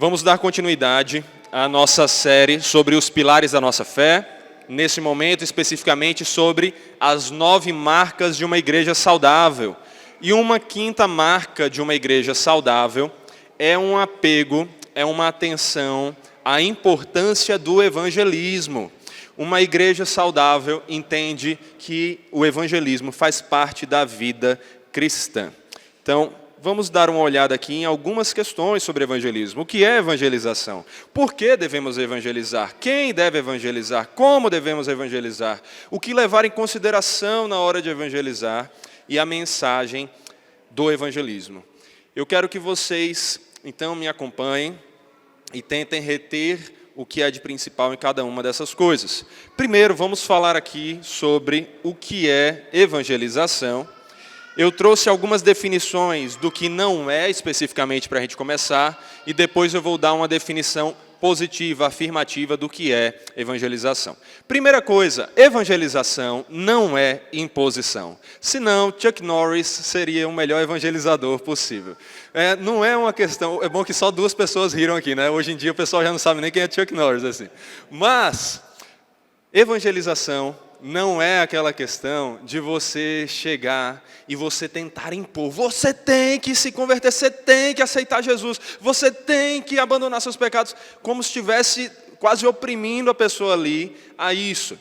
Vamos dar continuidade à nossa série sobre os pilares da nossa fé, nesse momento especificamente sobre as 9 marcas de uma igreja saudável. E uma quinta marca de uma igreja saudável é um apego, é uma atenção à importância do evangelismo. Uma igreja saudável entende que o evangelismo faz parte da vida cristã. Então, vamos dar uma olhada aqui em algumas questões sobre evangelismo. O que é evangelização? Por que devemos evangelizar? Quem deve evangelizar? Como devemos evangelizar? O que levar em consideração na hora de evangelizar? E a mensagem do evangelismo. Eu quero que vocês, então, me acompanhem e tentem reter o que é de principal em cada uma dessas coisas. Primeiro, vamos falar aqui sobre o que é evangelização. Eu trouxe algumas definições do que não é especificamente para a gente começar, e depois eu vou dar uma definição positiva, afirmativa do que é evangelização. Primeira coisa, evangelização não é imposição. Senão, Chuck Norris seria o melhor evangelizador possível. Não é uma questão, é bom que só 2 pessoas riram aqui, né? Hoje em dia o pessoal já não sabe nem quem é Chuck Norris, assim. Mas, evangelização não é aquela questão de você chegar e você tentar impor. Você tem que se converter, você tem que aceitar Jesus, você tem que abandonar seus pecados, como se estivesse quase oprimindo a pessoa ali a isso.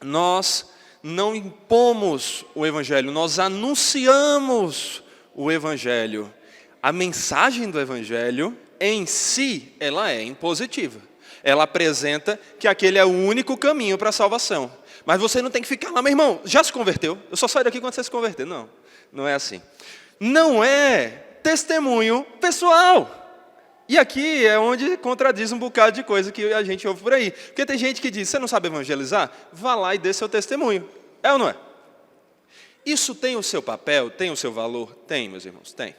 Nós não impomos o evangelho, nós anunciamos o evangelho. A mensagem do evangelho em si, ela é impositiva. Ela apresenta que aquele é o único caminho para a salvação. Mas você não tem que ficar lá, meu irmão, já se converteu? Eu só saio daqui quando você se converter. Não, não é assim. Não é testemunho pessoal. E aqui é onde contradiz um bocado de coisa que a gente ouve por aí. Porque tem gente que diz, você não sabe evangelizar? Vá lá e dê seu testemunho. É ou não é? Isso tem o seu papel, tem o seu valor? Tem, meus irmãos, tem.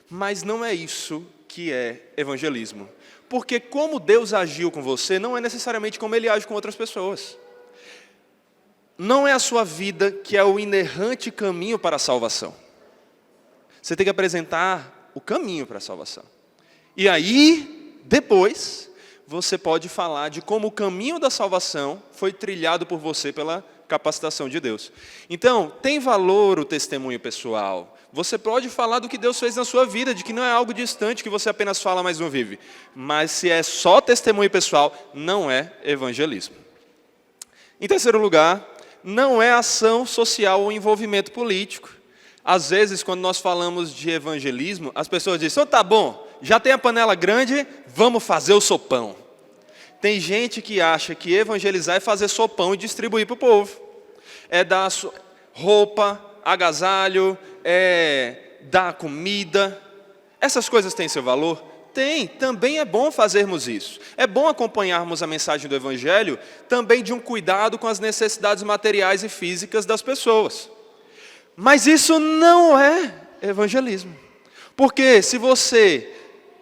Mas não é isso que é evangelismo. Porque como Deus agiu com você, não é necessariamente como Ele age com outras pessoas. Não é a sua vida que é o inerrante caminho para a salvação. Você tem que apresentar o caminho para a salvação. E aí, depois, você pode falar de como o caminho da salvação foi trilhado por você pela capacitação de Deus. Então, tem valor o testemunho pessoal. Você pode falar do que Deus fez na sua vida, de que não é algo distante que você apenas fala, mas não vive. Mas se é só testemunho pessoal, não é evangelismo. Em terceiro lugar, não é ação social ou envolvimento político. Às vezes, quando nós falamos de evangelismo, as pessoas dizem, tá bom, já tem a panela grande, vamos fazer o sopão. Tem gente que acha que evangelizar é fazer sopão e distribuir para o povo. É dar roupa, agasalho, é dar comida. Essas coisas têm seu valor? Tem, também é bom fazermos isso. É bom acompanharmos a mensagem do Evangelho também de um cuidado com as necessidades materiais e físicas das pessoas. Mas isso não é evangelismo. Porque se você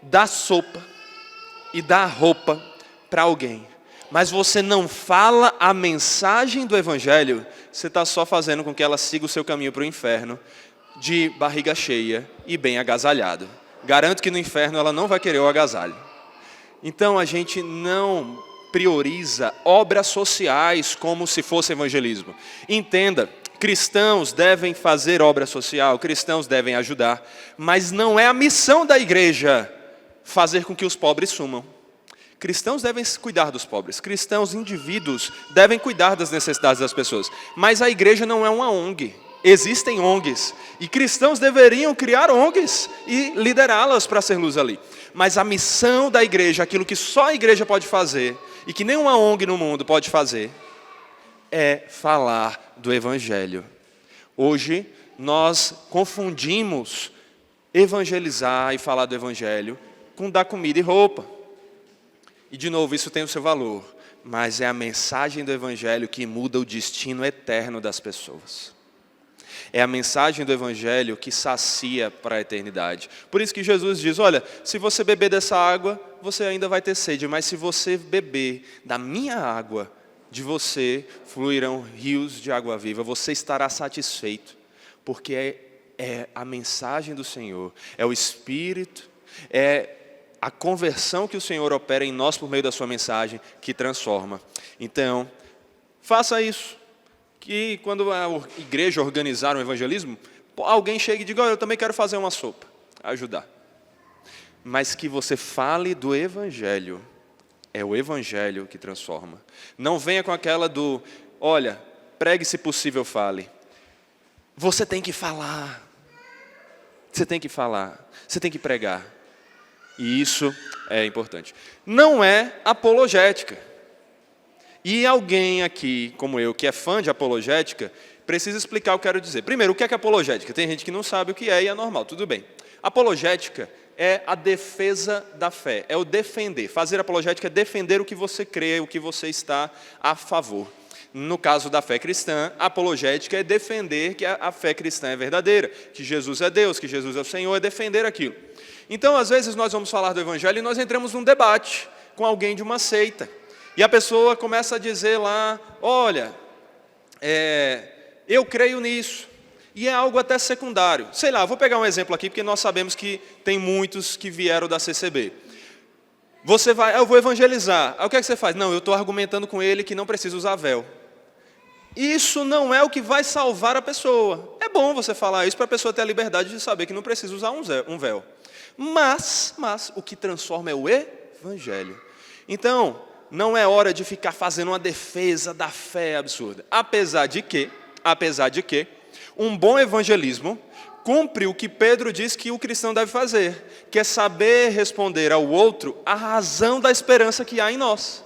dá sopa e dá roupa para alguém, mas você não fala a mensagem do Evangelho, você está só fazendo com que ela siga o seu caminho para o inferno, de barriga cheia e bem agasalhado. Garanto que no inferno ela não vai querer o agasalho. Então a gente não prioriza obras sociais como se fosse evangelismo. Entenda, cristãos devem fazer obra social, cristãos devem ajudar, mas não é a missão da igreja fazer com que os pobres sumam. Cristãos devem cuidar dos pobres, cristãos, indivíduos, devem cuidar das necessidades das pessoas. Mas a igreja não é uma ONG. Existem ONGs, e cristãos deveriam criar ONGs e liderá-las para ser luz ali. Mas a missão da igreja, aquilo que só a igreja pode fazer, e que nenhuma ONG no mundo pode fazer, é falar do Evangelho. Hoje, nós confundimos evangelizar e falar do Evangelho com dar comida e roupa. E, de novo, isso tem o seu valor, mas é a mensagem do Evangelho que muda o destino eterno das pessoas. É a mensagem do Evangelho que sacia para a eternidade. Por isso que Jesus diz, olha, se você beber dessa água, você ainda vai ter sede, mas se você beber da minha água, de você fluirão rios de água viva, você estará satisfeito, porque é a mensagem do Senhor, é o Espírito, é a conversão que o Senhor opera em nós por meio da sua mensagem que transforma. Então, faça isso. Que quando a igreja organizar um evangelismo, alguém chegue e diga, eu também quero fazer uma sopa, ajudar. Mas que você fale do evangelho. É o evangelho que transforma. Não venha com aquela do, olha, pregue se possível, fale. Você tem que falar. Você tem que falar. Você tem que pregar. E isso é importante. Não é apologética. E alguém aqui, como eu, que é fã de apologética, precisa explicar o que eu quero dizer. Primeiro, o que é apologética? Tem gente que não sabe o que é e é normal, tudo bem. Apologética é a defesa da fé, é o defender. Fazer apologética é defender o que você crê, o que você está a favor. No caso da fé cristã, apologética é defender que a fé cristã é verdadeira, que Jesus é Deus, que Jesus é o Senhor, é defender aquilo. Então, às vezes, nós vamos falar do Evangelho e nós entramos num debate com alguém de uma seita. E a pessoa começa a dizer lá, olha, eu creio nisso. E é algo até secundário. Sei lá, vou pegar um exemplo aqui, porque nós sabemos que tem muitos que vieram da CCB. Você vai, eu vou evangelizar. Aí o que é que você faz? Não, eu estou argumentando com ele que não precisa usar véu. Isso não é o que vai salvar a pessoa. É bom você falar isso para a pessoa ter a liberdade de saber que não precisa usar um véu. Mas o que transforma é o evangelho. Então, não é hora de ficar fazendo uma defesa da fé absurda. Apesar de que, um bom evangelismo cumpre o que Pedro diz que o cristão deve fazer, que é saber responder ao outro a razão da esperança que há em nós.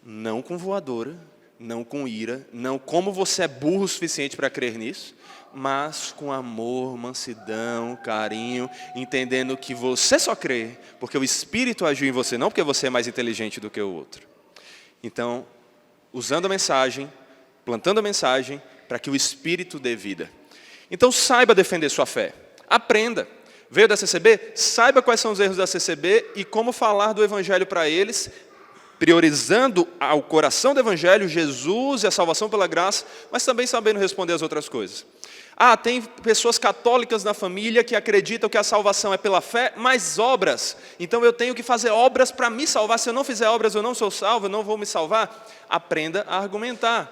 Não com voadora, não com ira, não como você é burro o suficiente para crer nisso, mas com amor, mansidão, carinho, entendendo que você só crê porque o Espírito agiu em você, não porque você é mais inteligente do que o outro. Então, usando a mensagem, plantando a mensagem, para que o Espírito dê vida. Então, saiba defender sua fé. Aprenda. Veio da CCB? Saiba quais são os erros da CCB e como falar do Evangelho para eles, priorizando ao coração do Evangelho, Jesus e a salvação pela graça, mas também sabendo responder as outras coisas. Tem pessoas católicas na família que acreditam que a salvação é pela fé, mas obras. Então eu tenho que fazer obras para me salvar. Se eu não fizer obras, eu não sou salvo, eu não vou me salvar. Aprenda a argumentar.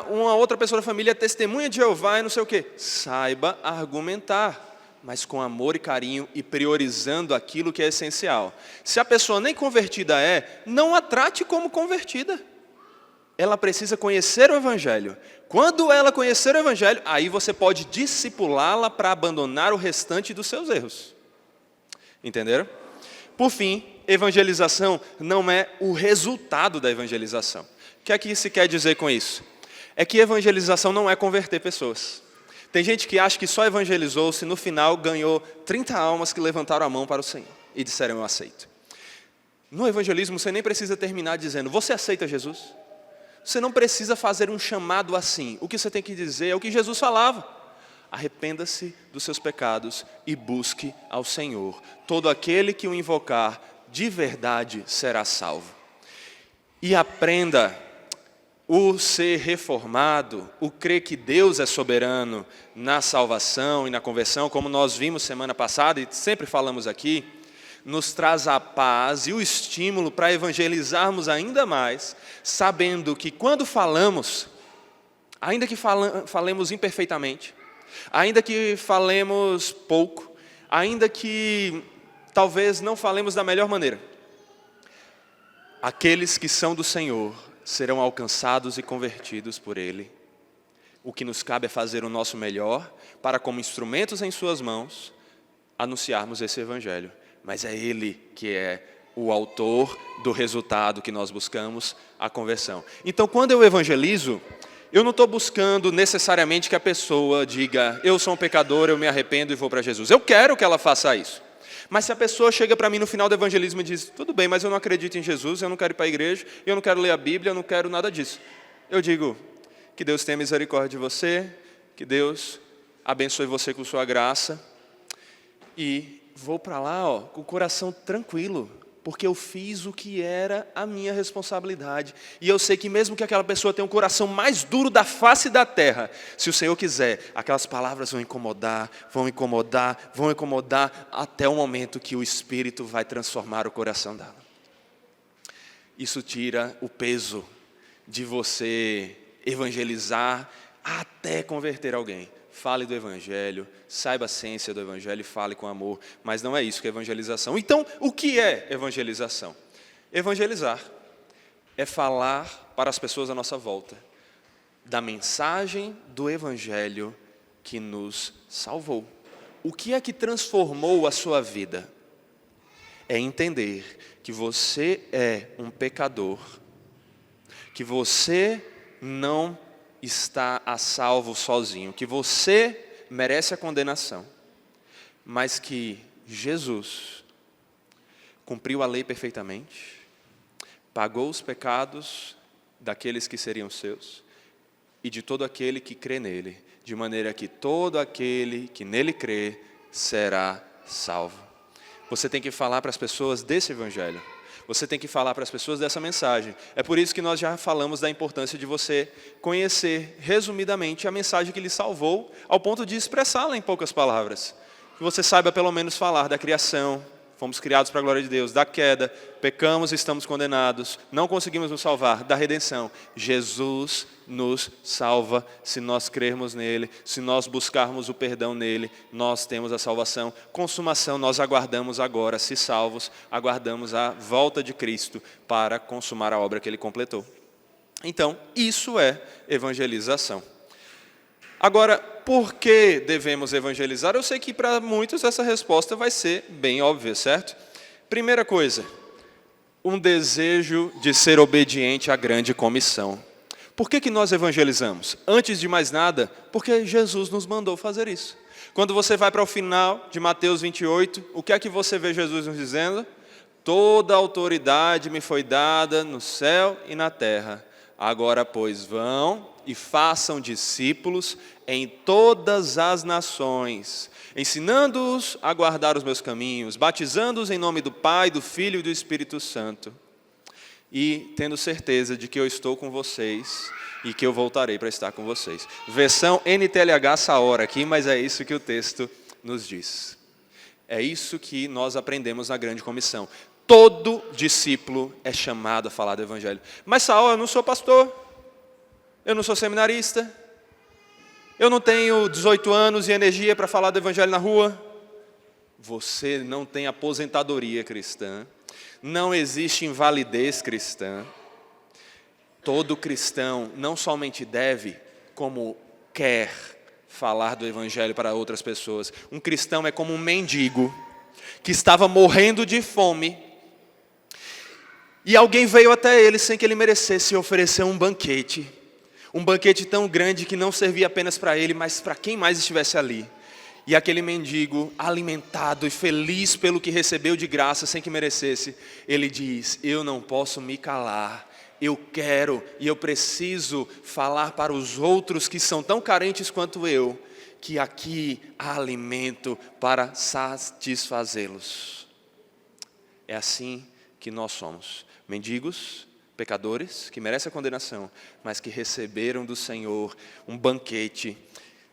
Uma outra pessoa da família é testemunha de Jeová e não sei o quê. Saiba argumentar, mas com amor e carinho e priorizando aquilo que é essencial. Se a pessoa nem convertida não a trate como convertida. Ela precisa conhecer o Evangelho. Quando ela conhecer o Evangelho, aí você pode discipulá-la para abandonar o restante dos seus erros. Entenderam? Por fim, evangelização não é o resultado da evangelização. O que é que se quer dizer com isso? É que evangelização não é converter pessoas. Tem gente que acha que só evangelizou se no final ganhou 30 almas que levantaram a mão para o Senhor e disseram eu aceito. No evangelismo você nem precisa terminar dizendo você aceita Jesus? Você não precisa fazer um chamado assim. O que você tem que dizer é o que Jesus falava. Arrependa-se dos seus pecados e busque ao Senhor. Todo aquele que o invocar de verdade será salvo. E aprenda o ser reformado, o crer que Deus é soberano na salvação e na conversão, como nós vimos semana passada e sempre falamos aqui, nos traz a paz e o estímulo para evangelizarmos ainda mais, sabendo que quando falamos, ainda que falemos imperfeitamente, ainda que falemos pouco, ainda que talvez não falemos da melhor maneira, aqueles que são do Senhor serão alcançados e convertidos por Ele. O que nos cabe é fazer o nosso melhor para, como instrumentos em suas mãos, anunciarmos esse Evangelho. Mas é Ele que é o autor do resultado que nós buscamos, a conversão. Então, quando eu evangelizo, eu não estou buscando necessariamente que a pessoa diga, eu sou um pecador, eu me arrependo e vou para Jesus. Eu quero que ela faça isso. Mas se a pessoa chega para mim no final do evangelismo e diz, tudo bem, mas eu não acredito em Jesus, eu não quero ir para a igreja, eu não quero ler a Bíblia, eu não quero nada disso. Eu digo, que Deus tenha misericórdia de você, que Deus abençoe você com sua graça. E vou para lá com o coração tranquilo, porque eu fiz o que era a minha responsabilidade. E eu sei que mesmo que aquela pessoa tenha um coração mais duro da face da terra, se o Senhor quiser, aquelas palavras vão incomodar, vão incomodar, vão incomodar, até o momento que o Espírito vai transformar o coração dela. Isso tira o peso de você evangelizar até converter alguém. Fale do Evangelho, saiba a essência do Evangelho e fale com amor, mas não é isso que é evangelização. Então, o que é evangelização? Evangelizar é falar para as pessoas à nossa volta da mensagem do Evangelho que nos salvou. O que é que transformou a sua vida? É entender que você é um pecador, que você não está a salvo sozinho, que você merece a condenação, mas que Jesus cumpriu a lei perfeitamente, pagou os pecados daqueles que seriam seus e de todo aquele que crê nele, de maneira que todo aquele que nele crê será salvo. Você tem que falar para as pessoas desse Evangelho. Você tem que falar para as pessoas dessa mensagem. É por isso que nós já falamos da importância de você conhecer, resumidamente, a mensagem que lhe salvou, ao ponto de expressá-la em poucas palavras. Que você saiba pelo menos falar da criação, fomos criados para a glória de Deus, da queda, pecamos e estamos condenados, não conseguimos nos salvar, da redenção. Jesus nos salva se nós crermos nele, se nós buscarmos o perdão nele, nós temos a salvação. Consumação, nós aguardamos agora, se salvos, aguardamos a volta de Cristo para consumar a obra que ele completou. Então, isso é evangelização. Agora, por que devemos evangelizar? Eu sei que para muitos essa resposta vai ser bem óbvia, certo? Primeira coisa, um desejo de ser obediente à grande comissão. Por que nós evangelizamos? Antes de mais nada, porque Jesus nos mandou fazer isso. Quando você vai para o final de Mateus 28, o que é que você vê Jesus nos dizendo? Toda autoridade me foi dada no céu e na terra. Agora, pois, vão e façam discípulos em todas as nações, ensinando-os a guardar os meus caminhos, batizando-os em nome do Pai, do Filho e do Espírito Santo, e tendo certeza de que eu estou com vocês e que eu voltarei para estar com vocês. Versão NTLH essa hora aqui, mas é isso que o texto nos diz. É isso que nós aprendemos na grande comissão. Todo discípulo é chamado a falar do Evangelho. Mas Saul, eu não sou pastor, eu não sou seminarista, eu não tenho 18 anos e energia para falar do Evangelho na rua. Você não tem aposentadoria cristã, não existe invalidez cristã. Todo cristão não somente deve, como quer falar do Evangelho para outras pessoas. Um cristão é como um mendigo que estava morrendo de fome e alguém veio até ele sem que ele merecesse e ofereceu um banquete tão grande que não servia apenas para ele, mas para quem mais estivesse ali. E aquele mendigo, alimentado e feliz pelo que recebeu de graça sem que merecesse, ele diz: eu não posso me calar, eu quero e eu preciso falar para os outros que são tão carentes quanto eu, que aqui há alimento para satisfazê-los. É assim que nós somos, mendigos, pecadores, que merecem a condenação, mas que receberam do Senhor um banquete,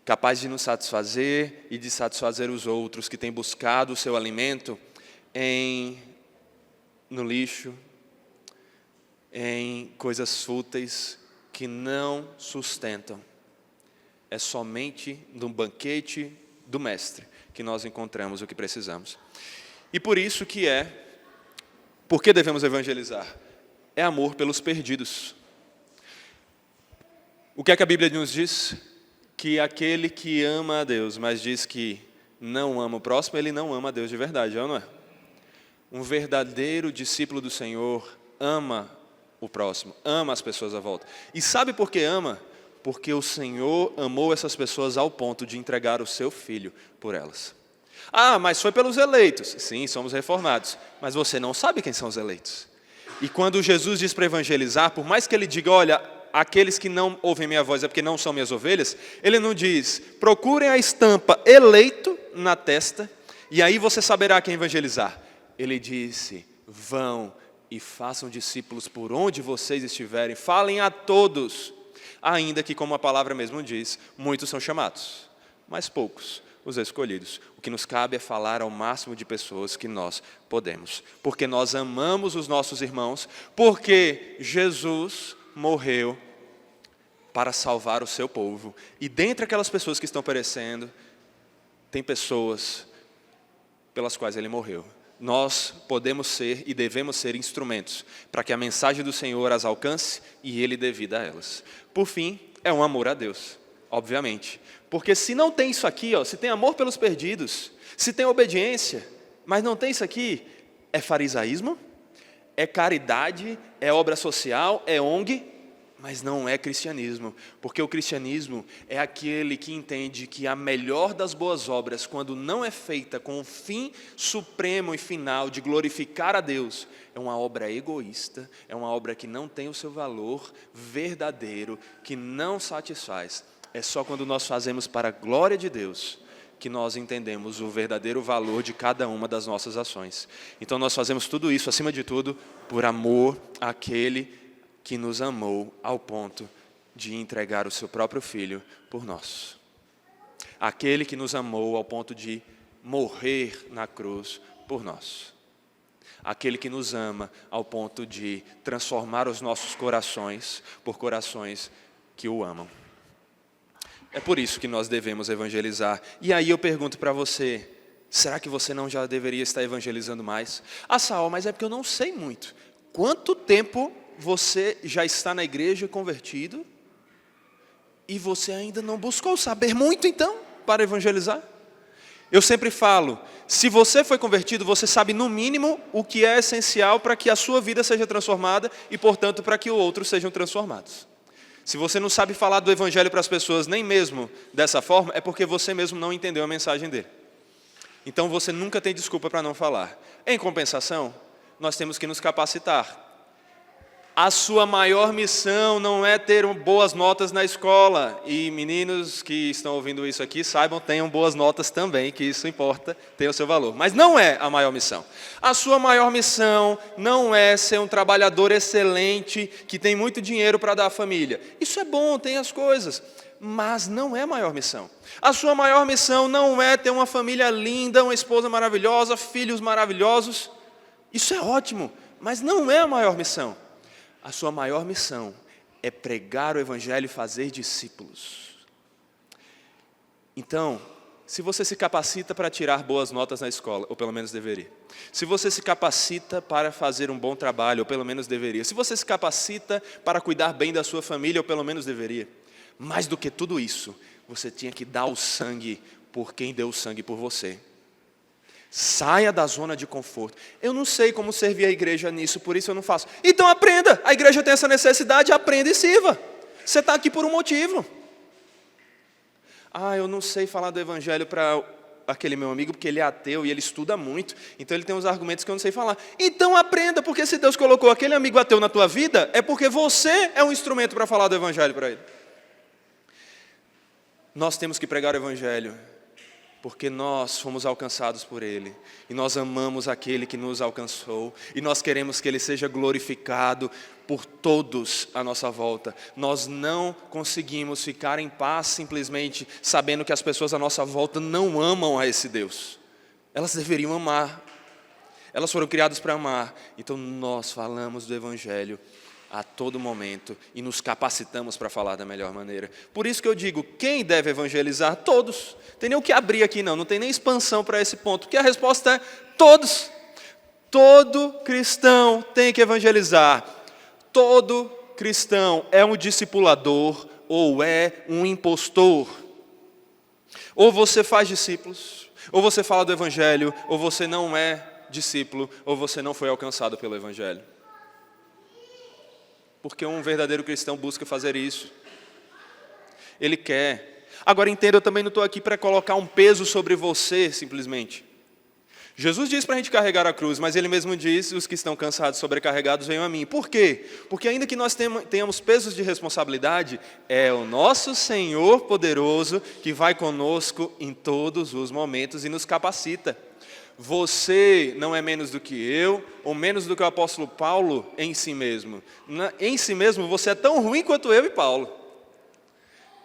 capaz de nos satisfazer e de satisfazer os outros, que têm buscado o seu alimento no lixo, em coisas fúteis que não sustentam. É somente no banquete do Mestre que nós encontramos o que precisamos. E por isso por que devemos evangelizar? É amor pelos perdidos. O que é que a Bíblia nos diz? Que aquele que ama a Deus, mas diz que não ama o próximo, ele não ama a Deus de verdade, não é? Um verdadeiro discípulo do Senhor ama o próximo, ama as pessoas à volta. E sabe por que ama? Porque o Senhor amou essas pessoas ao ponto de entregar o seu Filho por elas. Ah, mas foi pelos eleitos. Sim, somos reformados. Mas você não sabe quem são os eleitos. E quando Jesus diz para evangelizar, por mais que ele diga, olha, aqueles que não ouvem minha voz é porque não são minhas ovelhas, ele não diz, procurem a estampa eleito na testa, e aí você saberá quem evangelizar. Ele disse, vão e façam discípulos por onde vocês estiverem, falem a todos, ainda que, como a palavra mesmo diz, muitos são chamados, mas poucos os escolhidos. O que nos cabe é falar ao máximo de pessoas que nós podemos, porque nós amamos os nossos irmãos, porque Jesus morreu para salvar o seu povo. E dentre aquelas pessoas que estão perecendo, tem pessoas pelas quais ele morreu. Nós podemos ser e devemos ser instrumentos para que a mensagem do Senhor as alcance e ele dê vida a elas. Por fim, é um amor a Deus, obviamente. Porque se não tem isso aqui, se tem amor pelos perdidos, se tem obediência, mas não tem isso aqui, é farisaísmo, é caridade, é obra social, é ONG, mas não é cristianismo. Porque o cristianismo é aquele que entende que a melhor das boas obras, quando não é feita com o fim supremo e final de glorificar a Deus, é uma obra egoísta, é uma obra que não tem o seu valor verdadeiro, que não satisfaz. É só quando nós fazemos para a glória de Deus que nós entendemos o verdadeiro valor de cada uma das nossas ações. Então nós fazemos tudo isso, acima de tudo, por amor àquele que nos amou ao ponto de entregar o seu próprio Filho por nós. Aquele que nos amou ao ponto de morrer na cruz por nós. Aquele que nos ama ao ponto de transformar os nossos corações por corações que o amam. É por isso que nós devemos evangelizar. E aí eu pergunto para você, será que você não já deveria estar evangelizando mais? Saul, mas é porque eu não sei muito. Quanto tempo você já está na igreja convertido e você ainda não buscou saber muito então para evangelizar? Eu sempre falo, se você foi convertido, você sabe no mínimo o que é essencial para que a sua vida seja transformada e, portanto, para que os outros sejam transformados. Se você não sabe falar do evangelho para as pessoas nem mesmo dessa forma, é porque você mesmo não entendeu a mensagem dele. Então você nunca tem desculpa para não falar. Em compensação, nós temos que nos capacitar. A sua maior missão não é ter boas notas na escola. E meninos que estão ouvindo isso aqui, saibam, tenham boas notas também, que isso importa, tem o seu valor. Mas não é a maior missão. A sua maior missão não é ser um trabalhador excelente, que tem muito dinheiro para dar à família. Isso é bom, tem as coisas, mas não é a maior missão. A sua maior missão não é ter uma família linda, uma esposa maravilhosa, filhos maravilhosos. Isso é ótimo, mas não é a maior missão. A sua maior missão é pregar o evangelho e fazer discípulos. Então, se você se capacita para tirar boas notas na escola, ou pelo menos deveria. Se você se capacita para fazer um bom trabalho, ou pelo menos deveria. Se você se capacita para cuidar bem da sua família, ou pelo menos deveria. Mais do que tudo isso, você tinha que dar o sangue por quem deu o sangue por você. Saia da zona de conforto. Eu não sei como servir a igreja nisso, por isso eu não faço. Então aprenda, a igreja tem essa necessidade, aprenda e sirva. Você está aqui por um motivo. Eu não sei falar do evangelho para aquele meu amigo, porque ele é ateu e ele estuda muito, então ele tem uns argumentos que eu não sei falar. Então aprenda, porque se Deus colocou aquele amigo ateu na tua vida, é porque você é um instrumento para falar do evangelho para ele. Nós temos que pregar o evangelho, porque nós fomos alcançados por Ele, e nós amamos aquele que nos alcançou, e nós queremos que Ele seja glorificado por todos à nossa volta. Nós não conseguimos ficar em paz simplesmente sabendo que as pessoas à nossa volta não amam a esse Deus. Elas deveriam amar, elas foram criadas para amar. Então nós falamos do Evangelho a todo momento e nos capacitamos para falar da melhor maneira. Por isso que eu digo, quem deve evangelizar? Todos. Não tem nem o que abrir aqui não tem nem expansão para esse ponto, porque a resposta é todos. Todo cristão tem que evangelizar. Todo cristão é um discipulador ou é um impostor. Ou você faz discípulos, ou você fala do evangelho, ou você não é discípulo, ou você não foi alcançado pelo evangelho. Porque um verdadeiro cristão busca fazer isso. Ele quer. Agora entenda, eu também não estou aqui para colocar um peso sobre você, simplesmente. Jesus diz para a gente carregar a cruz, mas Ele mesmo diz, os que estão cansados e sobrecarregados, venham a mim. Por quê? Porque ainda que nós tenhamos pesos de responsabilidade, é o nosso Senhor poderoso que vai conosco em todos os momentos e nos capacita. Você não é menos do que eu, ou menos do que o apóstolo Paulo em si mesmo. Em si mesmo você é tão ruim quanto eu e Paulo.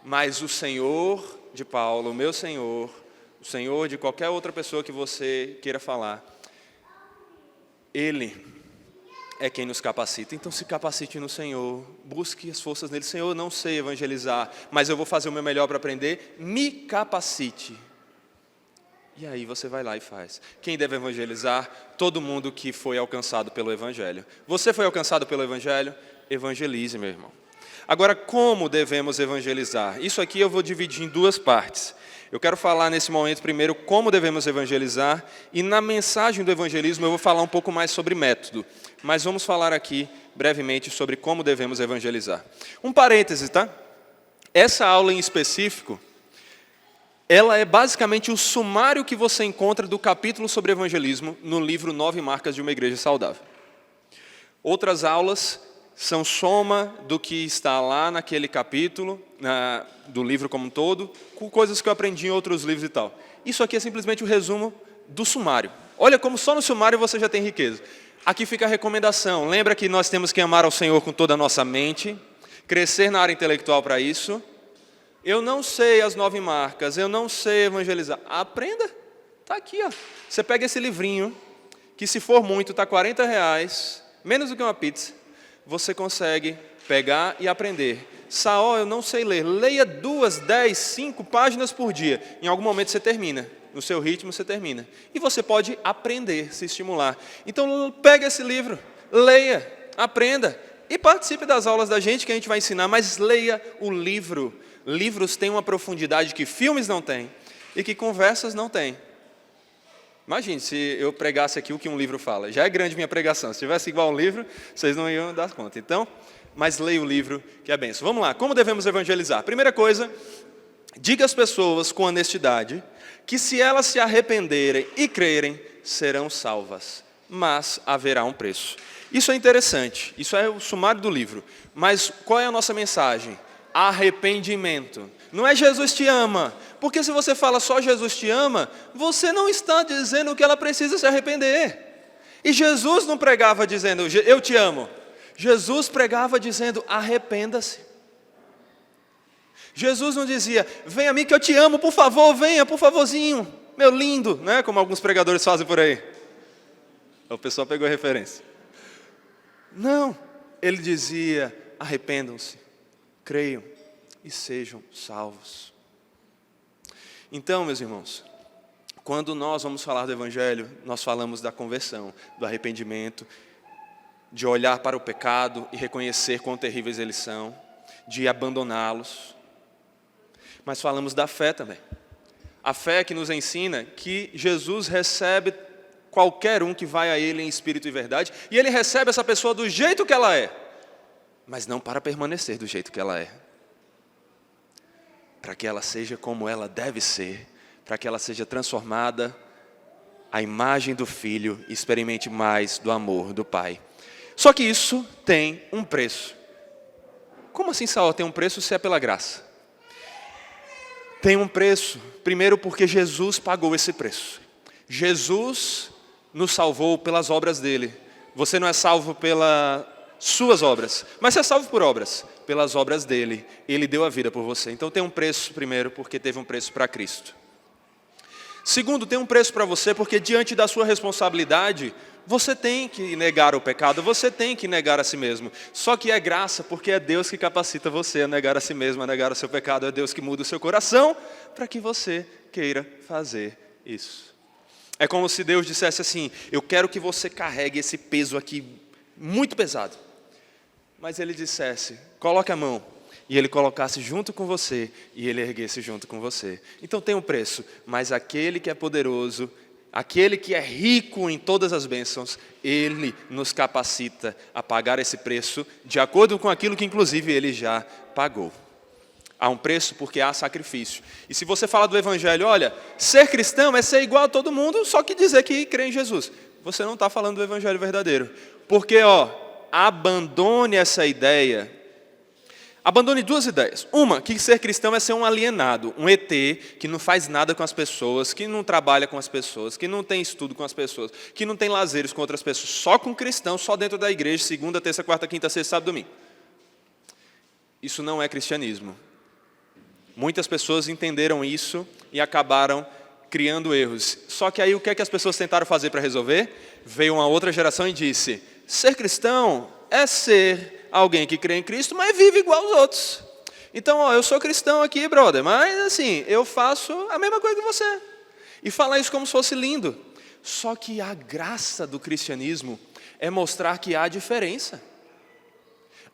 Mas o Senhor de Paulo, o meu Senhor, o Senhor de qualquer outra pessoa que você queira falar, Ele é quem nos capacita. Então se capacite no Senhor, busque as forças nele. Senhor, eu não sei evangelizar, mas eu vou fazer o meu melhor para aprender, me capacite. E aí você vai lá e faz. Quem deve evangelizar? Todo mundo que foi alcançado pelo Evangelho. Você foi alcançado pelo Evangelho? Evangelize, meu irmão. Agora, como devemos evangelizar? Isso aqui eu vou dividir em duas partes. Eu quero falar nesse momento primeiro como devemos evangelizar, e na mensagem do evangelismo eu vou falar um pouco mais sobre método. Mas vamos falar aqui brevemente sobre como devemos evangelizar. Um parêntese, tá? Essa aula em específico, ela é basicamente o sumário que você encontra do capítulo sobre evangelismo no livro 9 Marcas de uma Igreja Saudável. Outras aulas são soma do que está lá naquele capítulo, do livro como um todo, com coisas que eu aprendi em outros livros e tal. Isso aqui é simplesmente o resumo do sumário. Olha como só no sumário você já tem riqueza. Aqui fica a recomendação. Lembra que nós temos que amar ao Senhor com toda a nossa mente, crescer na área intelectual para isso. Eu não sei as 9 marcas, eu não sei evangelizar. Aprenda, está aqui, ó. Você pega esse livrinho, que se for muito está R$40, menos do que uma pizza. Você consegue pegar e aprender. Saó, eu não sei ler. Leia 2, 10, 5 páginas por dia. Em algum momento você termina. No seu ritmo você termina. E você pode aprender, se estimular. Então pega esse livro, leia, aprenda. E participe das aulas da gente que a gente vai ensinar. Mas leia o livro. Livros têm uma profundidade que filmes não têm. E que conversas não têm. Imagine se eu pregasse aqui o que um livro fala. Já é grande minha pregação. Se tivesse igual um livro, vocês não iam dar conta. Então, mas leia o livro, que é benção. Vamos lá, como devemos evangelizar? Primeira coisa, diga às pessoas com honestidade que se elas se arrependerem e crerem, serão salvas. Mas haverá um preço. Isso é interessante, isso é o sumário do livro. Mas qual é a nossa mensagem? Arrependimento. Não é Jesus te ama, porque se você fala só Jesus te ama, você não está dizendo que ela precisa se arrepender. E Jesus não pregava dizendo, eu te amo. Jesus pregava dizendo, arrependa-se. Jesus não dizia, vem a mim que eu te amo, por favor, venha, por favorzinho, meu lindo, né? Como alguns pregadores fazem por aí. O pessoal pegou a referência. Não, ele dizia, arrependam-se, creiam e sejam salvos. Então, meus irmãos, quando nós vamos falar do Evangelho, nós falamos da conversão, do arrependimento, de olhar para o pecado e reconhecer quão terríveis eles são, de abandoná-los. Mas falamos da fé também. A fé que nos ensina que Jesus recebe qualquer um que vai a Ele em espírito e verdade, e Ele recebe essa pessoa do jeito que ela é, mas não para permanecer do jeito que ela é. Para que ela seja como ela deve ser, para que ela seja transformada à imagem do Filho e experimente mais do amor do Pai. Só que isso tem um preço. Como assim, Saul, tem um preço se é pela graça? Tem um preço, primeiro porque Jesus pagou esse preço. Jesus nos salvou pelas obras dele. Você não é salvo pelas suas obras, mas você é salvo por obras, pelas obras dele. Ele deu a vida por você. Então tem um preço, primeiro, porque teve um preço para Cristo. Segundo, tem um preço para você, porque diante da sua responsabilidade, você tem que negar o pecado, você tem que negar a si mesmo. Só que é graça, porque é Deus que capacita você a negar a si mesmo, a negar o seu pecado. É Deus que muda o seu coração para que você queira fazer isso. É como se Deus dissesse assim, eu quero que você carregue esse peso aqui, muito pesado. Mas Ele dissesse, coloque a mão. E Ele colocasse junto com você, e Ele erguesse junto com você. Então tem um preço, mas aquele que é poderoso, aquele que é rico em todas as bênçãos, Ele nos capacita a pagar esse preço, de acordo com aquilo que inclusive Ele já pagou. Há um preço porque há sacrifício. E se você fala do evangelho, olha, ser cristão é ser igual a todo mundo, só que dizer que crê em Jesus. Você não está falando do evangelho verdadeiro. Porque, abandone essa ideia. Abandone duas ideias. Uma, que ser cristão é ser um alienado, um ET, que não faz nada com as pessoas, que não trabalha com as pessoas, que não tem estudo com as pessoas, que não tem lazeres com outras pessoas, só com cristão, só dentro da igreja, segunda, terça, quarta, quinta, sexta, sábado, domingo. Isso não é cristianismo. Muitas pessoas entenderam isso e acabaram criando erros. Só que aí o que é que as pessoas tentaram fazer para resolver? Veio uma outra geração e disse, ser cristão é ser alguém que crê em Cristo, mas vive igual aos outros. Então, eu sou cristão aqui, brother, mas assim, eu faço a mesma coisa que você. E falar isso como se fosse lindo. Só que a graça do cristianismo é mostrar que há diferença.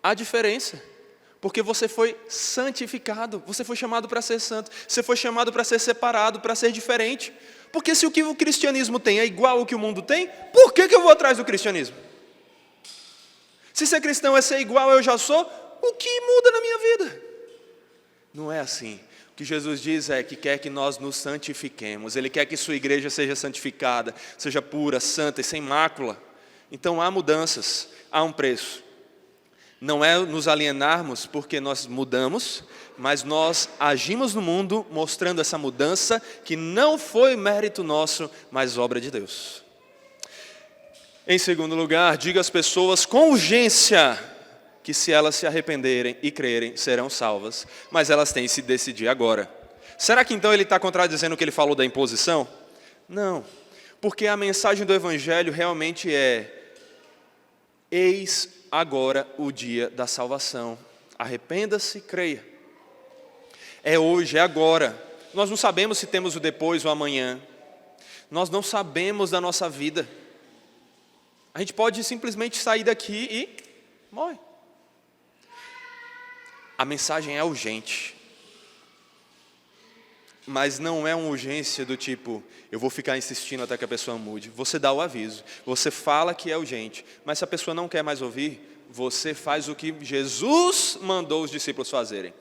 Há diferença. Porque você foi santificado, você foi chamado para ser santo, você foi chamado para ser separado, para ser diferente. Porque se o que o cristianismo tem é igual ao que o mundo tem, por que eu vou atrás do cristianismo? Se ser cristão é ser igual eu já sou, o que muda na minha vida? Não é assim. O que Jesus diz é que quer que nós nos santifiquemos. Ele quer que sua igreja seja santificada, seja pura, santa e sem mácula. Então há mudanças, há um preço. Não é nos alienarmos porque nós mudamos, mas nós agimos no mundo mostrando essa mudança que não foi mérito nosso, mas obra de Deus. Em segundo lugar, diga às pessoas com urgência que se elas se arrependerem e crerem, serão salvas, mas elas têm que se decidir agora. Será que então ele está contradizendo o que ele falou da imposição? Não, porque a mensagem do Evangelho realmente é: eis agora o dia da salvação. Arrependa-se e creia. É hoje, é agora. Nós não sabemos se temos o depois ou amanhã. Nós não sabemos da nossa vida. A gente pode simplesmente sair daqui e morre. A mensagem é urgente. Mas não é uma urgência do tipo, eu vou ficar insistindo até que a pessoa mude. Você dá o aviso, você fala que é urgente, mas se a pessoa não quer mais ouvir, você faz o que Jesus mandou os discípulos fazerem.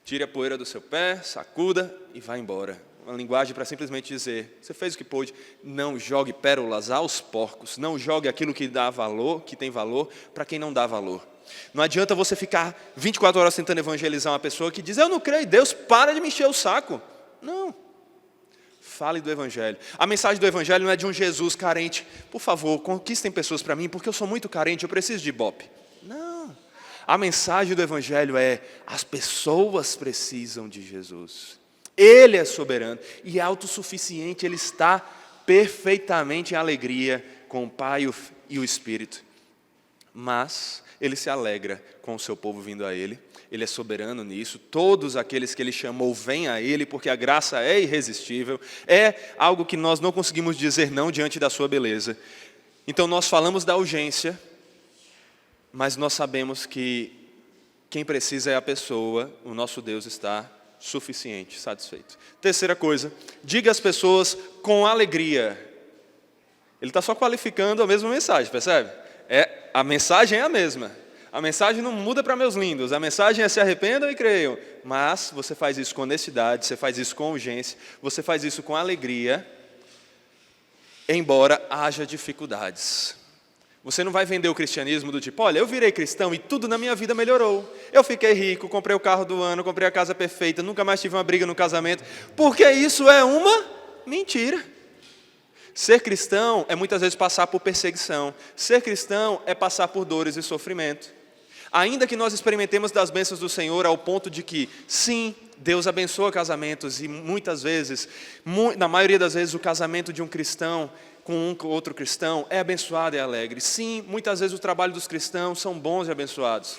Tire a poeira do seu pé, sacuda e vá embora. Uma linguagem para simplesmente dizer, você fez o que pôde, não jogue pérolas aos porcos, não jogue aquilo que dá valor, que tem valor, para quem não dá valor. Não adianta você ficar 24 horas tentando evangelizar uma pessoa que diz, eu não creio em Deus, para de me encher o saco. Não. Fale do Evangelho. A mensagem do Evangelho não é de um Jesus carente. Por favor, conquistem pessoas para mim, porque eu sou muito carente, eu preciso de ibope. Não. A mensagem do Evangelho é, as pessoas precisam de Jesus. Ele é soberano e autossuficiente, Ele está perfeitamente em alegria com o Pai e o Espírito. Mas Ele se alegra com o seu povo vindo a Ele. Ele é soberano nisso, todos aqueles que Ele chamou vêm a Ele, porque a graça é irresistível, é algo que nós não conseguimos dizer não diante da sua beleza. Então nós falamos da urgência, mas nós sabemos que quem precisa é a pessoa, o nosso Deus está suficiente, satisfeito. Terceira coisa, diga às pessoas com alegria. Ele está só qualificando a mesma mensagem, percebe? A mensagem é a mesma. A mensagem não muda para meus lindos, a mensagem é se arrependam e creiam. Mas você faz isso com honestidade, você faz isso com urgência, você faz isso com alegria, embora haja dificuldades. Você não vai vender o cristianismo do tipo, olha, eu virei cristão e tudo na minha vida melhorou. Eu fiquei rico, comprei o carro do ano, comprei a casa perfeita, nunca mais tive uma briga no casamento, porque isso é uma mentira. Ser cristão é muitas vezes passar por perseguição. Ser cristão é passar por dores e sofrimento. Ainda que nós experimentemos das bênçãos do Senhor ao ponto de que, sim, Deus abençoa casamentos e muitas vezes, na maioria das vezes, o casamento de um cristão com um outro cristão é abençoado e alegre. Sim, muitas vezes o trabalho dos cristãos são bons e abençoados.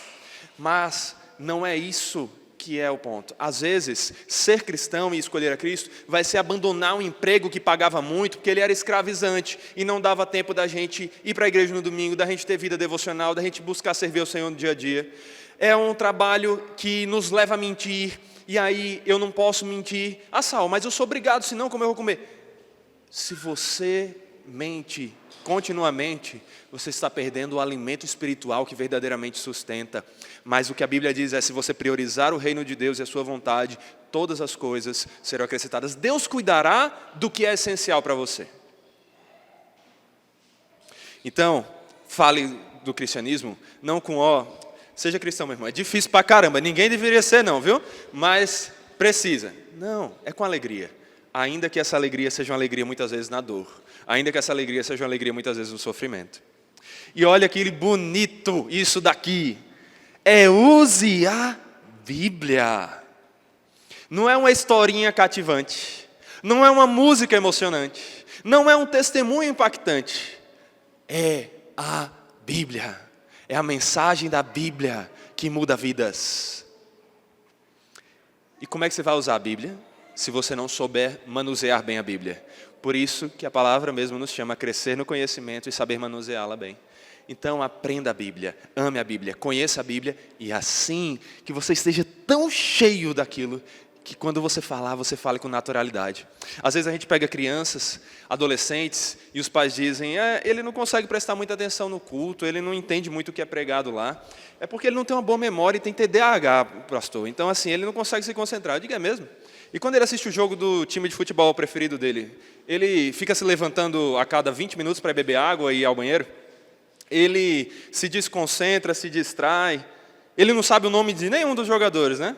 Mas não é isso que é o ponto. Às vezes, ser cristão e escolher a Cristo vai ser abandonar um emprego que pagava muito, porque ele era escravizante e não dava tempo da gente ir para a igreja no domingo, da gente ter vida devocional, da gente buscar servir ao Senhor no dia a dia. É um trabalho que nos leva a mentir, e aí eu não posso mentir. Sal, mas eu sou obrigado, senão como eu vou comer? Se você mente continuamente, você está perdendo o alimento espiritual que verdadeiramente sustenta. Mas o que a Bíblia diz é, se você priorizar o reino de Deus e a sua vontade, todas as coisas serão acrescentadas. Deus cuidará do que é essencial para você. Então, fale do cristianismo, não com seja cristão, meu irmão. É difícil pra caramba, ninguém deveria ser não, viu? Mas precisa. Não, é com alegria. Ainda que essa alegria seja uma alegria muitas vezes na dor. Ainda que essa alegria seja uma alegria muitas vezes no sofrimento. E olha que bonito isso daqui. Use a Bíblia. Não é uma historinha cativante. Não é uma música emocionante. Não é um testemunho impactante. É a Bíblia. É a mensagem da Bíblia que muda vidas. E como é que você vai usar a Bíblia? Se você não souber manusear bem a Bíblia. Por isso que a palavra mesmo nos chama a crescer no conhecimento e saber manuseá-la bem. Então aprenda a Bíblia, ame a Bíblia, conheça a Bíblia e assim que você esteja tão cheio daquilo que quando você falar, você fale com naturalidade. Às vezes a gente pega crianças, adolescentes e os pais dizem, ele não consegue prestar muita atenção no culto, ele não entende muito o que é pregado lá. É porque ele não tem uma boa memória e tem TDAH, pastor. Então assim, ele não consegue se concentrar. Eu digo, é mesmo? E quando ele assiste o jogo do time de futebol preferido dele, ele fica se levantando a cada 20 minutos para beber água e ir ao banheiro? Ele se desconcentra, se distrai. Ele não sabe o nome de nenhum dos jogadores, né?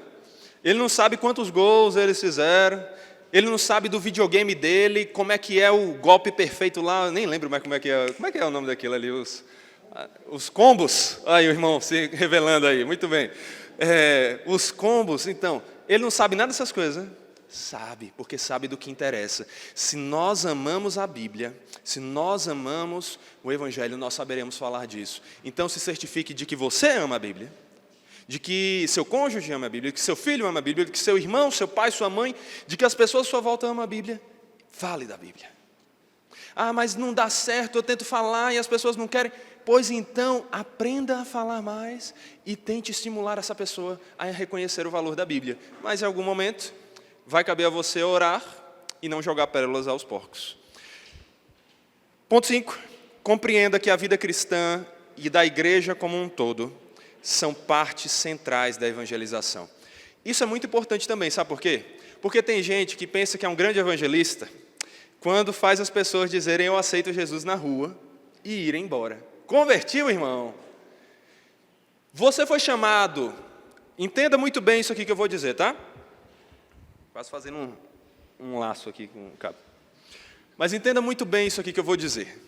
Ele não sabe quantos gols eles fizeram. Ele não sabe do videogame dele, como é que é o golpe perfeito lá. Eu nem lembro mais como é que é o nome daquilo ali. Os combos. Aí o irmão se revelando aí, muito bem. Os combos, então, ele não sabe nada dessas coisas, né? Sabe, porque sabe do que interessa. Se nós amamos a Bíblia, se nós amamos o Evangelho, nós saberemos falar disso. Então se certifique de que você ama a Bíblia, de que seu cônjuge ama a Bíblia, de que seu filho ama a Bíblia, de que seu irmão, seu pai, sua mãe, de que as pessoas à sua volta amam a Bíblia. Fale da Bíblia. Mas não dá certo, eu tento falar e as pessoas não querem. Pois então, aprenda a falar mais e tente estimular essa pessoa a reconhecer o valor da Bíblia. Mas em algum momento, vai caber a você orar e não jogar pérolas aos porcos. Ponto 5. Compreenda que a vida cristã e da igreja como um todo são partes centrais da evangelização. Isso é muito importante também, sabe por quê? Porque tem gente que pensa que é um grande evangelista quando faz as pessoas dizerem eu aceito Jesus na rua e irem embora. Convertiu, irmão? Você foi chamado, entenda muito bem isso aqui que eu vou dizer, tá? Quase fazendo um laço aqui com o cabo. Mas entenda muito bem isso aqui que eu vou dizer.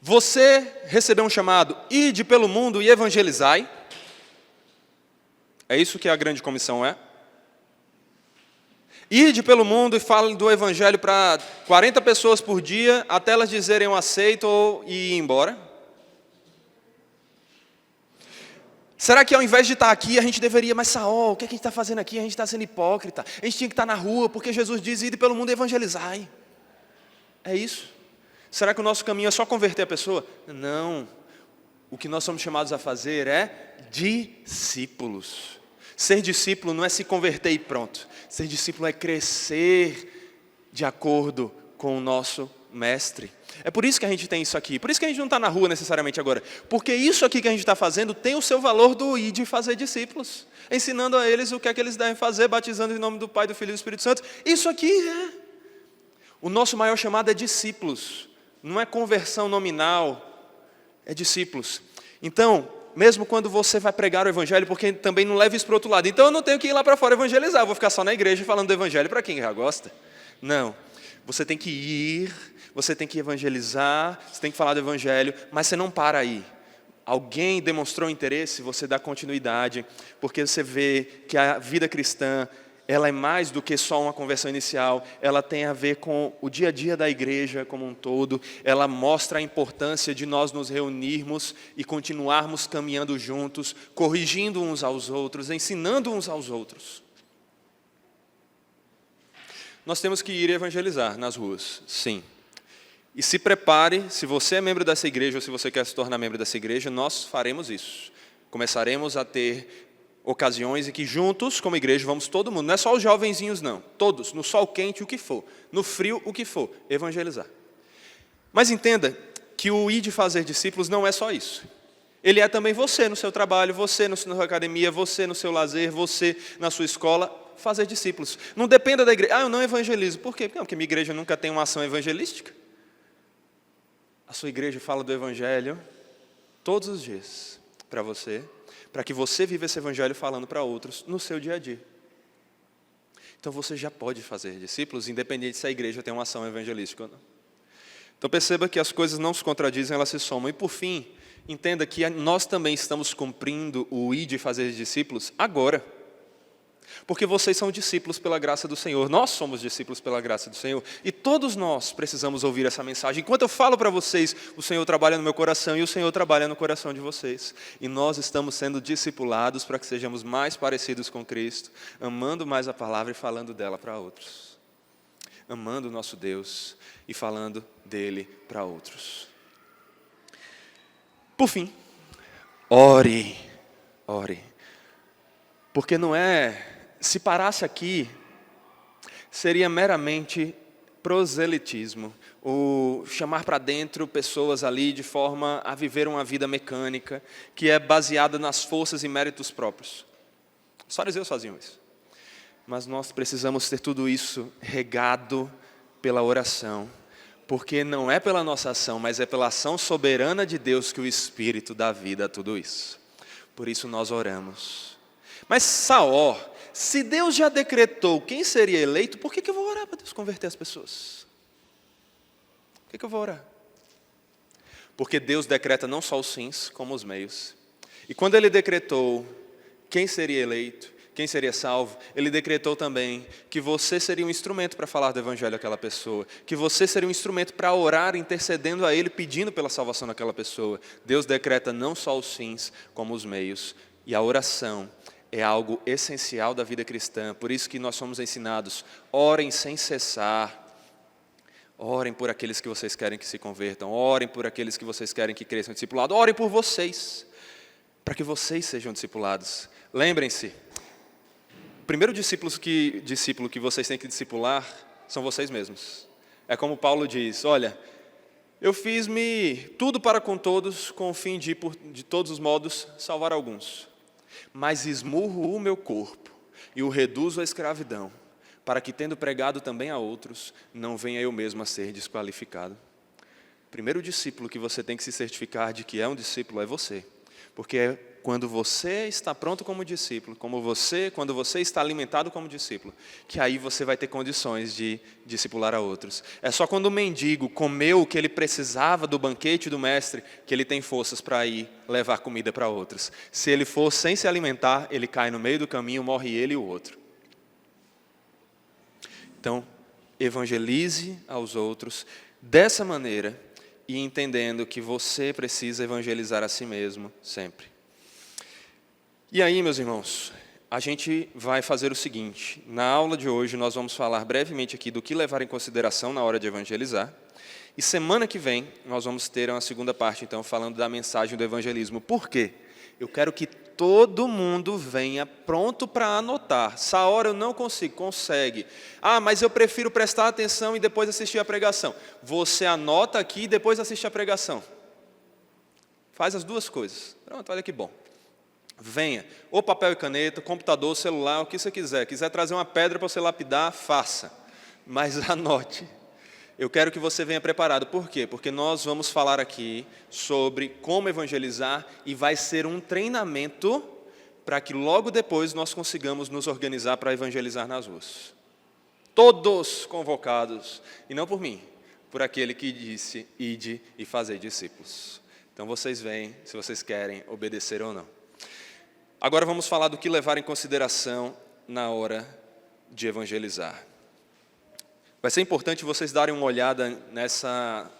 Você recebeu um chamado, ide pelo mundo e evangelizai. É isso que a grande comissão é. Ide pelo mundo e fale do evangelho para 40 pessoas por dia, até elas dizerem eu aceito ou ir embora. Será que ao invés de estar aqui, a gente deveria, mas Saul, o que a gente está fazendo aqui? A gente está sendo hipócrita. A gente tinha que estar na rua, porque Jesus diz, ide pelo mundo e evangelizai. É isso? Será que o nosso caminho é só converter a pessoa? Não. O que nós somos chamados a fazer é discípulos. Ser discípulo não é se converter e pronto. Ser discípulo é crescer de acordo com o nosso mestre. É por isso que a gente tem isso aqui. Por isso que a gente não está na rua necessariamente agora. Porque isso aqui que a gente está fazendo tem o seu valor do ir de fazer discípulos. Ensinando a eles o que é que eles devem fazer, batizando em nome do Pai, do Filho e do Espírito Santo. Isso aqui é. O nosso maior chamado é discípulos. Não é conversão nominal. É discípulos. Então, mesmo quando você vai pregar o evangelho, porque também não leva isso para o outro lado. Então eu não tenho que ir lá para fora evangelizar. Eu vou ficar só na igreja falando do evangelho para quem já gosta. Não. Você tem que ir, você tem que evangelizar, você tem que falar do evangelho, mas você não para aí. Alguém demonstrou interesse, você dá continuidade, porque você vê que a vida cristã, ela é mais do que só uma conversão inicial, ela tem a ver com o dia a dia da igreja como um todo, ela mostra a importância de nós nos reunirmos e continuarmos caminhando juntos, corrigindo uns aos outros, ensinando uns aos outros. Nós temos que ir evangelizar nas ruas, sim. E se prepare, se você é membro dessa igreja ou se você quer se tornar membro dessa igreja, nós faremos isso. Começaremos a ter ocasiões em que juntos, como igreja, vamos todo mundo, não é só os jovenzinhos não, todos, no sol quente, o que for, no frio, o que for, evangelizar. Mas entenda que o ir de fazer discípulos não é só isso. Ele é também você no seu trabalho, você na sua academia, você no seu lazer, você na sua escola, fazer discípulos. Não dependa da igreja. Eu não evangelizo. Por quê? Porque minha igreja nunca tem uma ação evangelística. A sua igreja fala do evangelho todos os dias para você, para que você viva esse evangelho falando para outros no seu dia a dia. Então você já pode fazer discípulos, independente se a igreja tem uma ação evangelística ou não. Então perceba que as coisas não se contradizem, elas se somam. E por fim, entenda que nós também estamos cumprindo o ir de fazer discípulos agora. Porque vocês são discípulos pela graça do Senhor. Nós somos discípulos pela graça do Senhor. E todos nós precisamos ouvir essa mensagem. Enquanto eu falo para vocês, o Senhor trabalha no meu coração e o Senhor trabalha no coração de vocês. E nós estamos sendo discipulados para que sejamos mais parecidos com Cristo, amando mais a palavra e falando dela para outros. Amando o nosso Deus e falando dele para outros. Por fim, ore. Porque não é... Se parasse aqui, seria meramente proselitismo, o chamar para dentro pessoas ali de forma a viver uma vida mecânica, que é baseada nas forças e méritos próprios. Os fariseus faziam isso. Mas nós precisamos ter tudo isso regado pela oração, porque não é pela nossa ação, mas é pela ação soberana de Deus que o Espírito dá vida a tudo isso. Por isso nós oramos. Mas se Deus já decretou quem seria eleito, por que eu vou orar para Deus converter as pessoas? Por que eu vou orar? Porque Deus decreta não só os sims, como os meios. E quando Ele decretou quem seria eleito, quem seria salvo, Ele decretou também que você seria um instrumento para falar do Evangelho àquela pessoa, que você seria um instrumento para orar, intercedendo a Ele, pedindo pela salvação daquela pessoa. Deus decreta não só os sims, como os meios. E a oração é algo essencial da vida cristã, por isso que nós somos ensinados, orem sem cessar, orem por aqueles que vocês querem que se convertam, orem por aqueles que vocês querem que cresçam discipulados, orem por vocês, para que vocês sejam discipulados. Lembrem-se, o primeiro discípulo que vocês têm que discipular são vocês mesmos. É como Paulo diz, olha, eu fiz-me tudo para com todos, com o fim de todos os modos, salvar alguns. Mas esmurro o meu corpo e o reduzo à escravidão, para que, tendo pregado também a outros, não venha eu mesmo a ser desqualificado. O primeiro discípulo que você tem que se certificar de que é um discípulo é você. Porque é quando você está pronto como discípulo, quando você está alimentado como discípulo, que aí você vai ter condições de discipular a outros. É só quando o mendigo comeu o que ele precisava do banquete do mestre, que ele tem forças para ir levar comida para outros. Se ele for sem se alimentar, ele cai no meio do caminho, morre ele e o outro. Então, evangelize aos outros dessa maneira e entendendo que você precisa evangelizar a si mesmo sempre. E aí, meus irmãos, a gente vai fazer o seguinte, na aula de hoje nós vamos falar brevemente aqui do que levar em consideração na hora de evangelizar, e semana que vem nós vamos ter uma segunda parte, então, falando da mensagem do evangelismo. Por quê? Eu quero que todo mundo venha pronto para anotar. Essa hora eu não consigo, consegue. Mas eu prefiro prestar atenção e depois assistir a pregação. Você anota aqui e depois assiste a pregação. Faz as duas coisas. Pronto, olha que bom. Venha, ou papel e caneta, computador, celular, o que você quiser. Quiser trazer uma pedra para você lapidar, faça. Mas anote. Eu quero que você venha preparado. Por quê? Porque nós vamos falar aqui sobre como evangelizar e vai ser um treinamento para que logo depois nós consigamos nos organizar para evangelizar nas ruas. Todos convocados, e não por mim, por aquele que disse, ide e fazei discípulos. Então vocês vêm, se vocês querem obedecer ou não. Agora vamos falar do que levar em consideração na hora de evangelizar. Vai ser importante vocês darem uma olhada nessa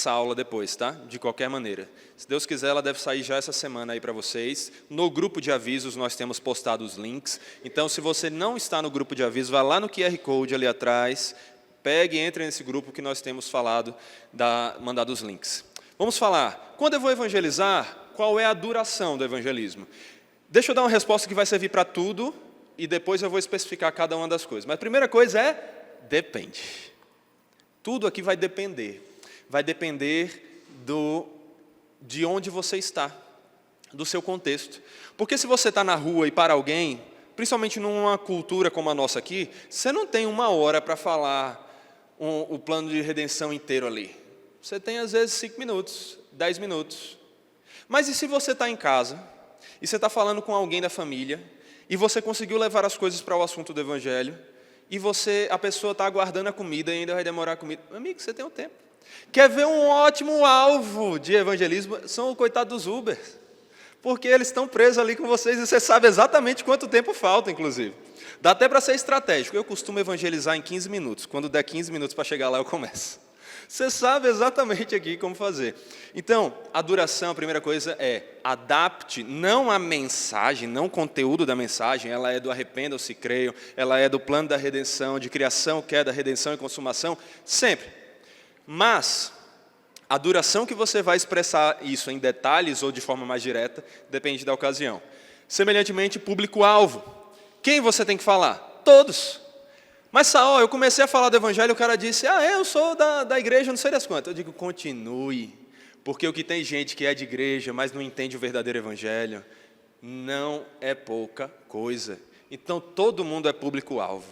aula depois, tá? De qualquer maneira. Se Deus quiser, ela deve sair já essa semana aí para vocês. No grupo de avisos nós temos postado os links. Então, se você não está no grupo de avisos, vá lá no QR Code ali atrás, pegue e entre nesse grupo que nós temos mandado os links. Vamos falar, quando eu vou evangelizar, qual é a duração do evangelismo? Deixa eu dar uma resposta que vai servir para tudo e depois eu vou especificar cada uma das coisas. Mas a primeira coisa é, depende. Tudo aqui vai depender. vai depender de onde você está, do seu contexto. Porque se você está na rua e para alguém, principalmente numa cultura como a nossa aqui, você não tem 1 hora para falar o plano de redenção inteiro ali. Você tem às vezes 5 minutos, 10 minutos. Mas e se você está em casa, e você está falando com alguém da família, e você conseguiu levar as coisas para o assunto do Evangelho, e a pessoa está aguardando a comida e ainda vai demorar a comida. Amigo, você tem o tempo. Quer ver um ótimo alvo de evangelismo? São o coitado dos Uber. Porque eles estão presos ali com vocês e você sabe exatamente quanto tempo falta, inclusive. Dá até para ser estratégico. Eu costumo evangelizar em 15 minutos. Quando der 15 minutos para chegar lá, eu começo. Você sabe exatamente aqui como fazer. Então, a duração, a primeira coisa é adapte não a mensagem, não o conteúdo da mensagem, ela é do arrependam-se, creiam, ela é do plano da redenção, de criação, queda, redenção e consumação, sempre. Mas a duração que você vai expressar isso em detalhes ou de forma mais direta, depende da ocasião. Semelhantemente, público-alvo. Quem você tem que falar? Todos. Mas, Saul, eu comecei a falar do Evangelho e o cara disse, eu sou da igreja, não sei das quantas. Eu digo, continue, porque o que tem gente que é de igreja, mas não entende o verdadeiro Evangelho, não é pouca coisa. Então, todo mundo é público-alvo.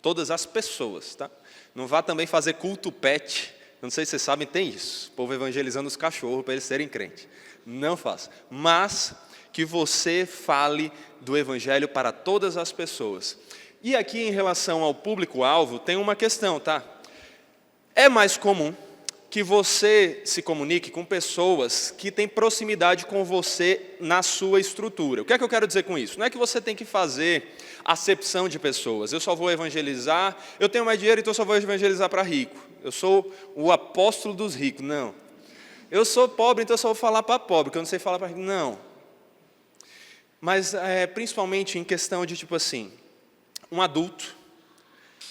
Todas as pessoas, tá? Não vá também fazer culto pet. Não sei se vocês sabem, tem isso. O povo evangelizando os cachorros para eles serem crentes. Não faça. Mas que você fale do Evangelho para todas as pessoas. E aqui, em relação ao público-alvo, tem uma questão, tá? É mais comum que você se comunique com pessoas que têm proximidade com você na sua estrutura. O que é que eu quero dizer com isso? Não é que você tem que fazer acepção de pessoas. Eu só vou evangelizar, eu tenho mais dinheiro, então eu só vou evangelizar para rico. Eu sou o apóstolo dos ricos. Não. Eu sou pobre, então eu só vou falar para pobre, porque eu não sei falar para rico. Não. Mas principalmente em questão de, tipo assim, um adulto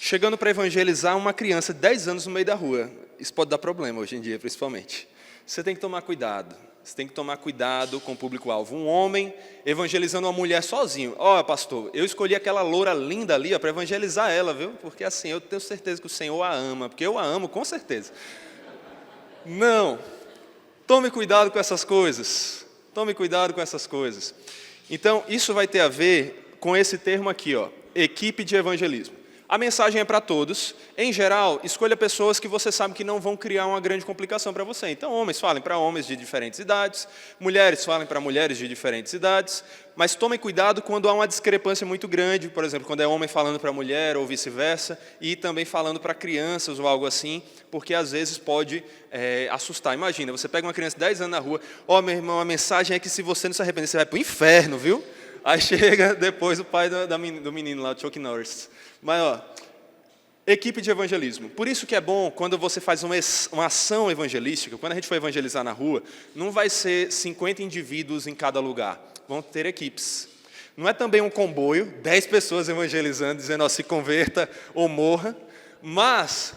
chegando para evangelizar uma criança de 10 anos no meio da rua. Isso pode dar problema hoje em dia, principalmente. Você tem que tomar cuidado. Você tem que tomar cuidado com o público-alvo. Um homem evangelizando uma mulher sozinho. Pastor, eu escolhi aquela loura linda ali para evangelizar ela, viu? Porque assim, eu tenho certeza que o Senhor a ama. Porque eu a amo, com certeza. Não. Tome cuidado com essas coisas. Tome cuidado com essas coisas. Então, isso vai ter a ver com esse termo aqui, equipe de evangelismo. A mensagem é para todos. Em geral, escolha pessoas que você sabe que não vão criar uma grande complicação para você. Então, homens falem para homens de diferentes idades, mulheres falem para mulheres de diferentes idades, mas tomem cuidado quando há uma discrepância muito grande, por exemplo, quando é homem falando para mulher ou vice-versa, e também falando para crianças ou algo assim, porque às vezes pode assustar. Imagina, você pega uma criança de 10 anos na rua, meu irmão, a mensagem é que se você não se arrepender, você vai para o inferno, viu? Aí chega depois o pai do menino lá, o Chuck Norris. Mas, equipe de evangelismo. Por isso que é bom, quando você faz uma ação evangelística, quando a gente for evangelizar na rua, não vai ser 50 indivíduos em cada lugar. Vão ter equipes. Não é também um comboio, 10 pessoas evangelizando, dizendo, se converta ou morra. Mas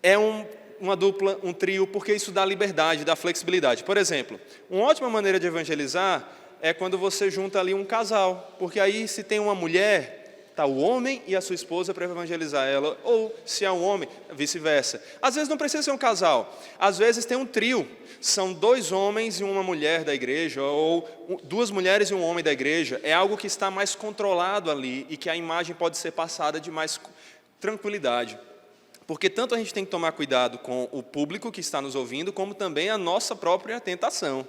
é uma dupla, um trio, porque isso dá liberdade, dá flexibilidade. Por exemplo, uma ótima maneira de evangelizar é quando você junta ali um casal, porque aí se tem uma mulher, está o homem e a sua esposa para evangelizar ela, ou se é um homem, vice-versa. Às vezes não precisa ser um casal, às vezes tem um trio, são 2 homens e uma mulher da igreja, ou 2 mulheres e um homem da igreja, é algo que está mais controlado ali e que a imagem pode ser passada de mais tranquilidade. Porque tanto a gente tem que tomar cuidado com o público que está nos ouvindo, como também a nossa própria tentação.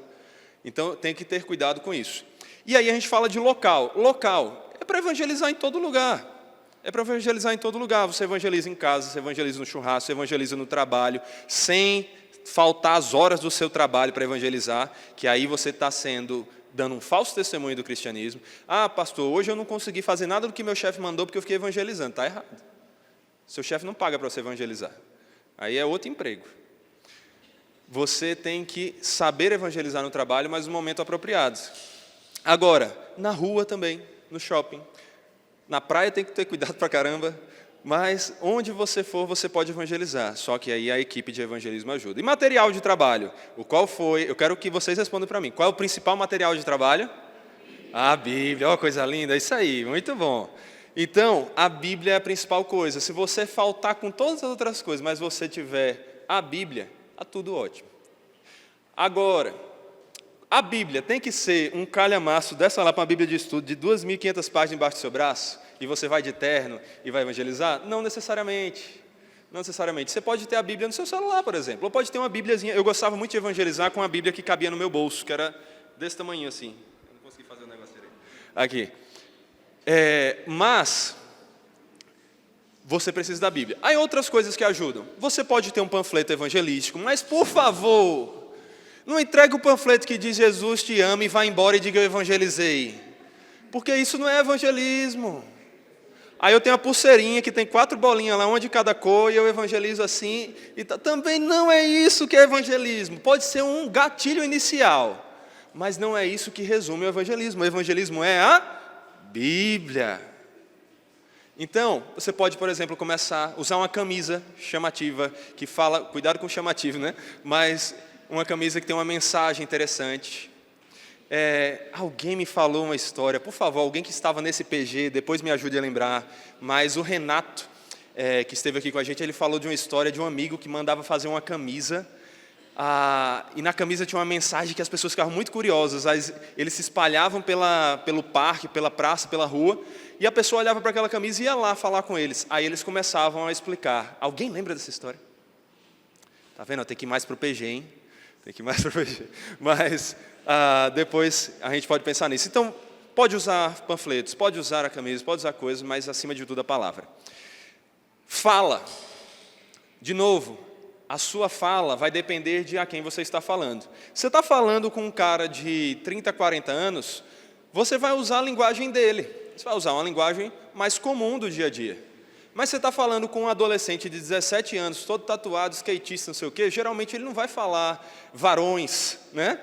Então, tem que ter cuidado com isso. E aí a gente fala de local. Local é para evangelizar em todo lugar. É para evangelizar em todo lugar. Você evangeliza em casa, você evangeliza no churrasco, você evangeliza no trabalho, sem faltar as horas do seu trabalho para evangelizar, que aí você está dando um falso testemunho do cristianismo. Pastor, hoje eu não consegui fazer nada do que meu chefe mandou porque eu fiquei evangelizando. Está errado. Seu chefe não paga para você evangelizar. Aí é outro emprego. Você tem que saber evangelizar no trabalho, mas no momento apropriado. Agora, na rua também, no shopping. Na praia tem que ter cuidado pra caramba, mas onde você for, você pode evangelizar. Só que aí a equipe de evangelismo ajuda. E material de trabalho? Qual foi? Eu quero que vocês respondam para mim. Qual é o principal material de trabalho? A Bíblia. Coisa linda. Isso aí, muito bom. Então, a Bíblia é a principal coisa. Se você faltar com todas as outras coisas, mas você tiver a Bíblia, está tudo ótimo. Agora, a Bíblia tem que ser um calhamaço dessa lá para uma Bíblia de estudo de 2.500 páginas embaixo do seu braço, e você vai de terno e vai evangelizar? Não necessariamente. Não necessariamente. Você pode ter a Bíblia no seu celular, por exemplo, ou pode ter uma Bíbliazinha. Eu gostava muito de evangelizar com a Bíblia que cabia no meu bolso, que era desse tamanho assim. Eu não consegui fazer o negócio direito. Aqui. Mas você precisa da Bíblia. Há outras coisas que ajudam. Você pode ter um panfleto evangelístico, mas, por favor, não entregue o panfleto que diz Jesus te ama e vá embora e diga eu evangelizei. Porque isso não é evangelismo. Aí eu tenho a pulseirinha que tem 4 bolinhas lá, uma de cada cor, e eu evangelizo assim. Também não é isso que é evangelismo. Pode ser um gatilho inicial, mas não é isso que resume o evangelismo. O evangelismo é a Bíblia. Então, você pode, por exemplo, começar a usar uma camisa chamativa, que fala, cuidado com o chamativo, né? Mas uma camisa que tem uma mensagem interessante. Alguém me falou uma história, por favor, alguém que estava nesse PG, depois me ajude a lembrar, mas o Renato, que esteve aqui com a gente, ele falou de uma história de um amigo que mandava fazer uma camisa, e na camisa tinha uma mensagem que as pessoas ficavam muito curiosas, eles se espalhavam pelo parque, pela praça, pela rua, e a pessoa olhava para aquela camisa e ia lá falar com eles, aí eles começavam a explicar. Alguém lembra dessa história? Tá vendo? Tem que ir mais para o PG, hein? Tem que ir mais para o PG. Mas depois a gente pode pensar nisso. Então, pode usar panfletos, pode usar a camisa, pode usar coisas, mas acima de tudo a palavra. Fala. De novo, a sua fala vai depender de a quem você está falando. Você está falando com um cara de 30, 40 anos, você vai usar a linguagem dele. Você vai usar uma linguagem mais comum do dia a dia. Mas você está falando com um adolescente de 17 anos, todo tatuado, skatista, não sei o quê, geralmente ele não vai falar varões, né?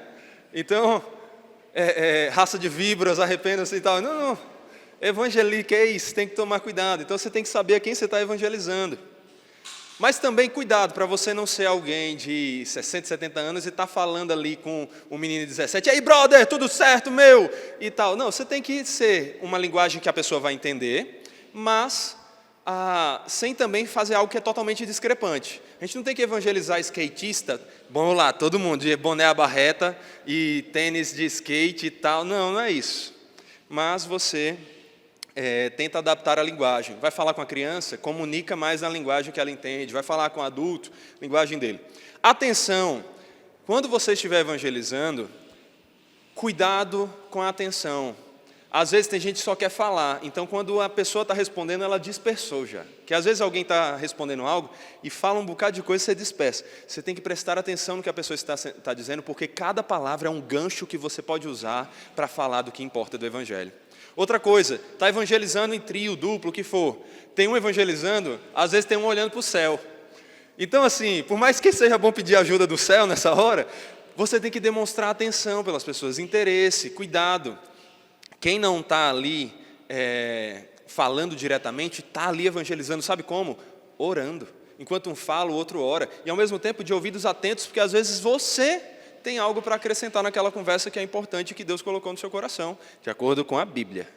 Então, raça de víboras, arrependam-se e tal. Não. Evangeliqueis, tem que tomar cuidado. Então, você tem que saber a quem você está evangelizando. Mas também cuidado para você não ser alguém de 60, 70 anos e estar falando ali com um menino de 17. E aí, brother, tudo certo, meu? E tal. Não, você tem que ser uma linguagem que a pessoa vai entender, mas sem também fazer algo que é totalmente discrepante. A gente não tem que evangelizar skatista, vamos lá, todo mundo, de boné à barreta e tênis de skate e tal. Não é isso. Mas você tenta adaptar a linguagem. Vai falar com a criança, comunica mais na linguagem que ela entende. Vai falar com o adulto, linguagem dele. Atenção, quando você estiver evangelizando, cuidado com a atenção. Às vezes tem gente que só quer falar, então quando a pessoa está respondendo, ela dispersou já. Que às vezes alguém está respondendo algo e fala um bocado de coisa e você dispersa. Você tem que prestar atenção no que a pessoa está dizendo, porque cada palavra é um gancho que você pode usar para falar do que importa do Evangelho. Outra coisa, está evangelizando em trio, duplo, o que for. Tem um evangelizando, às vezes tem um olhando para o céu. Então assim, por mais que seja bom pedir ajuda do céu nessa hora, você tem que demonstrar atenção pelas pessoas, interesse, cuidado. Quem não está ali falando diretamente, está ali evangelizando, sabe como? Orando. Enquanto um fala, o outro ora. E ao mesmo tempo de ouvidos atentos, porque às vezes você tem algo para acrescentar naquela conversa que é importante, que Deus colocou no seu coração, de acordo com a Bíblia.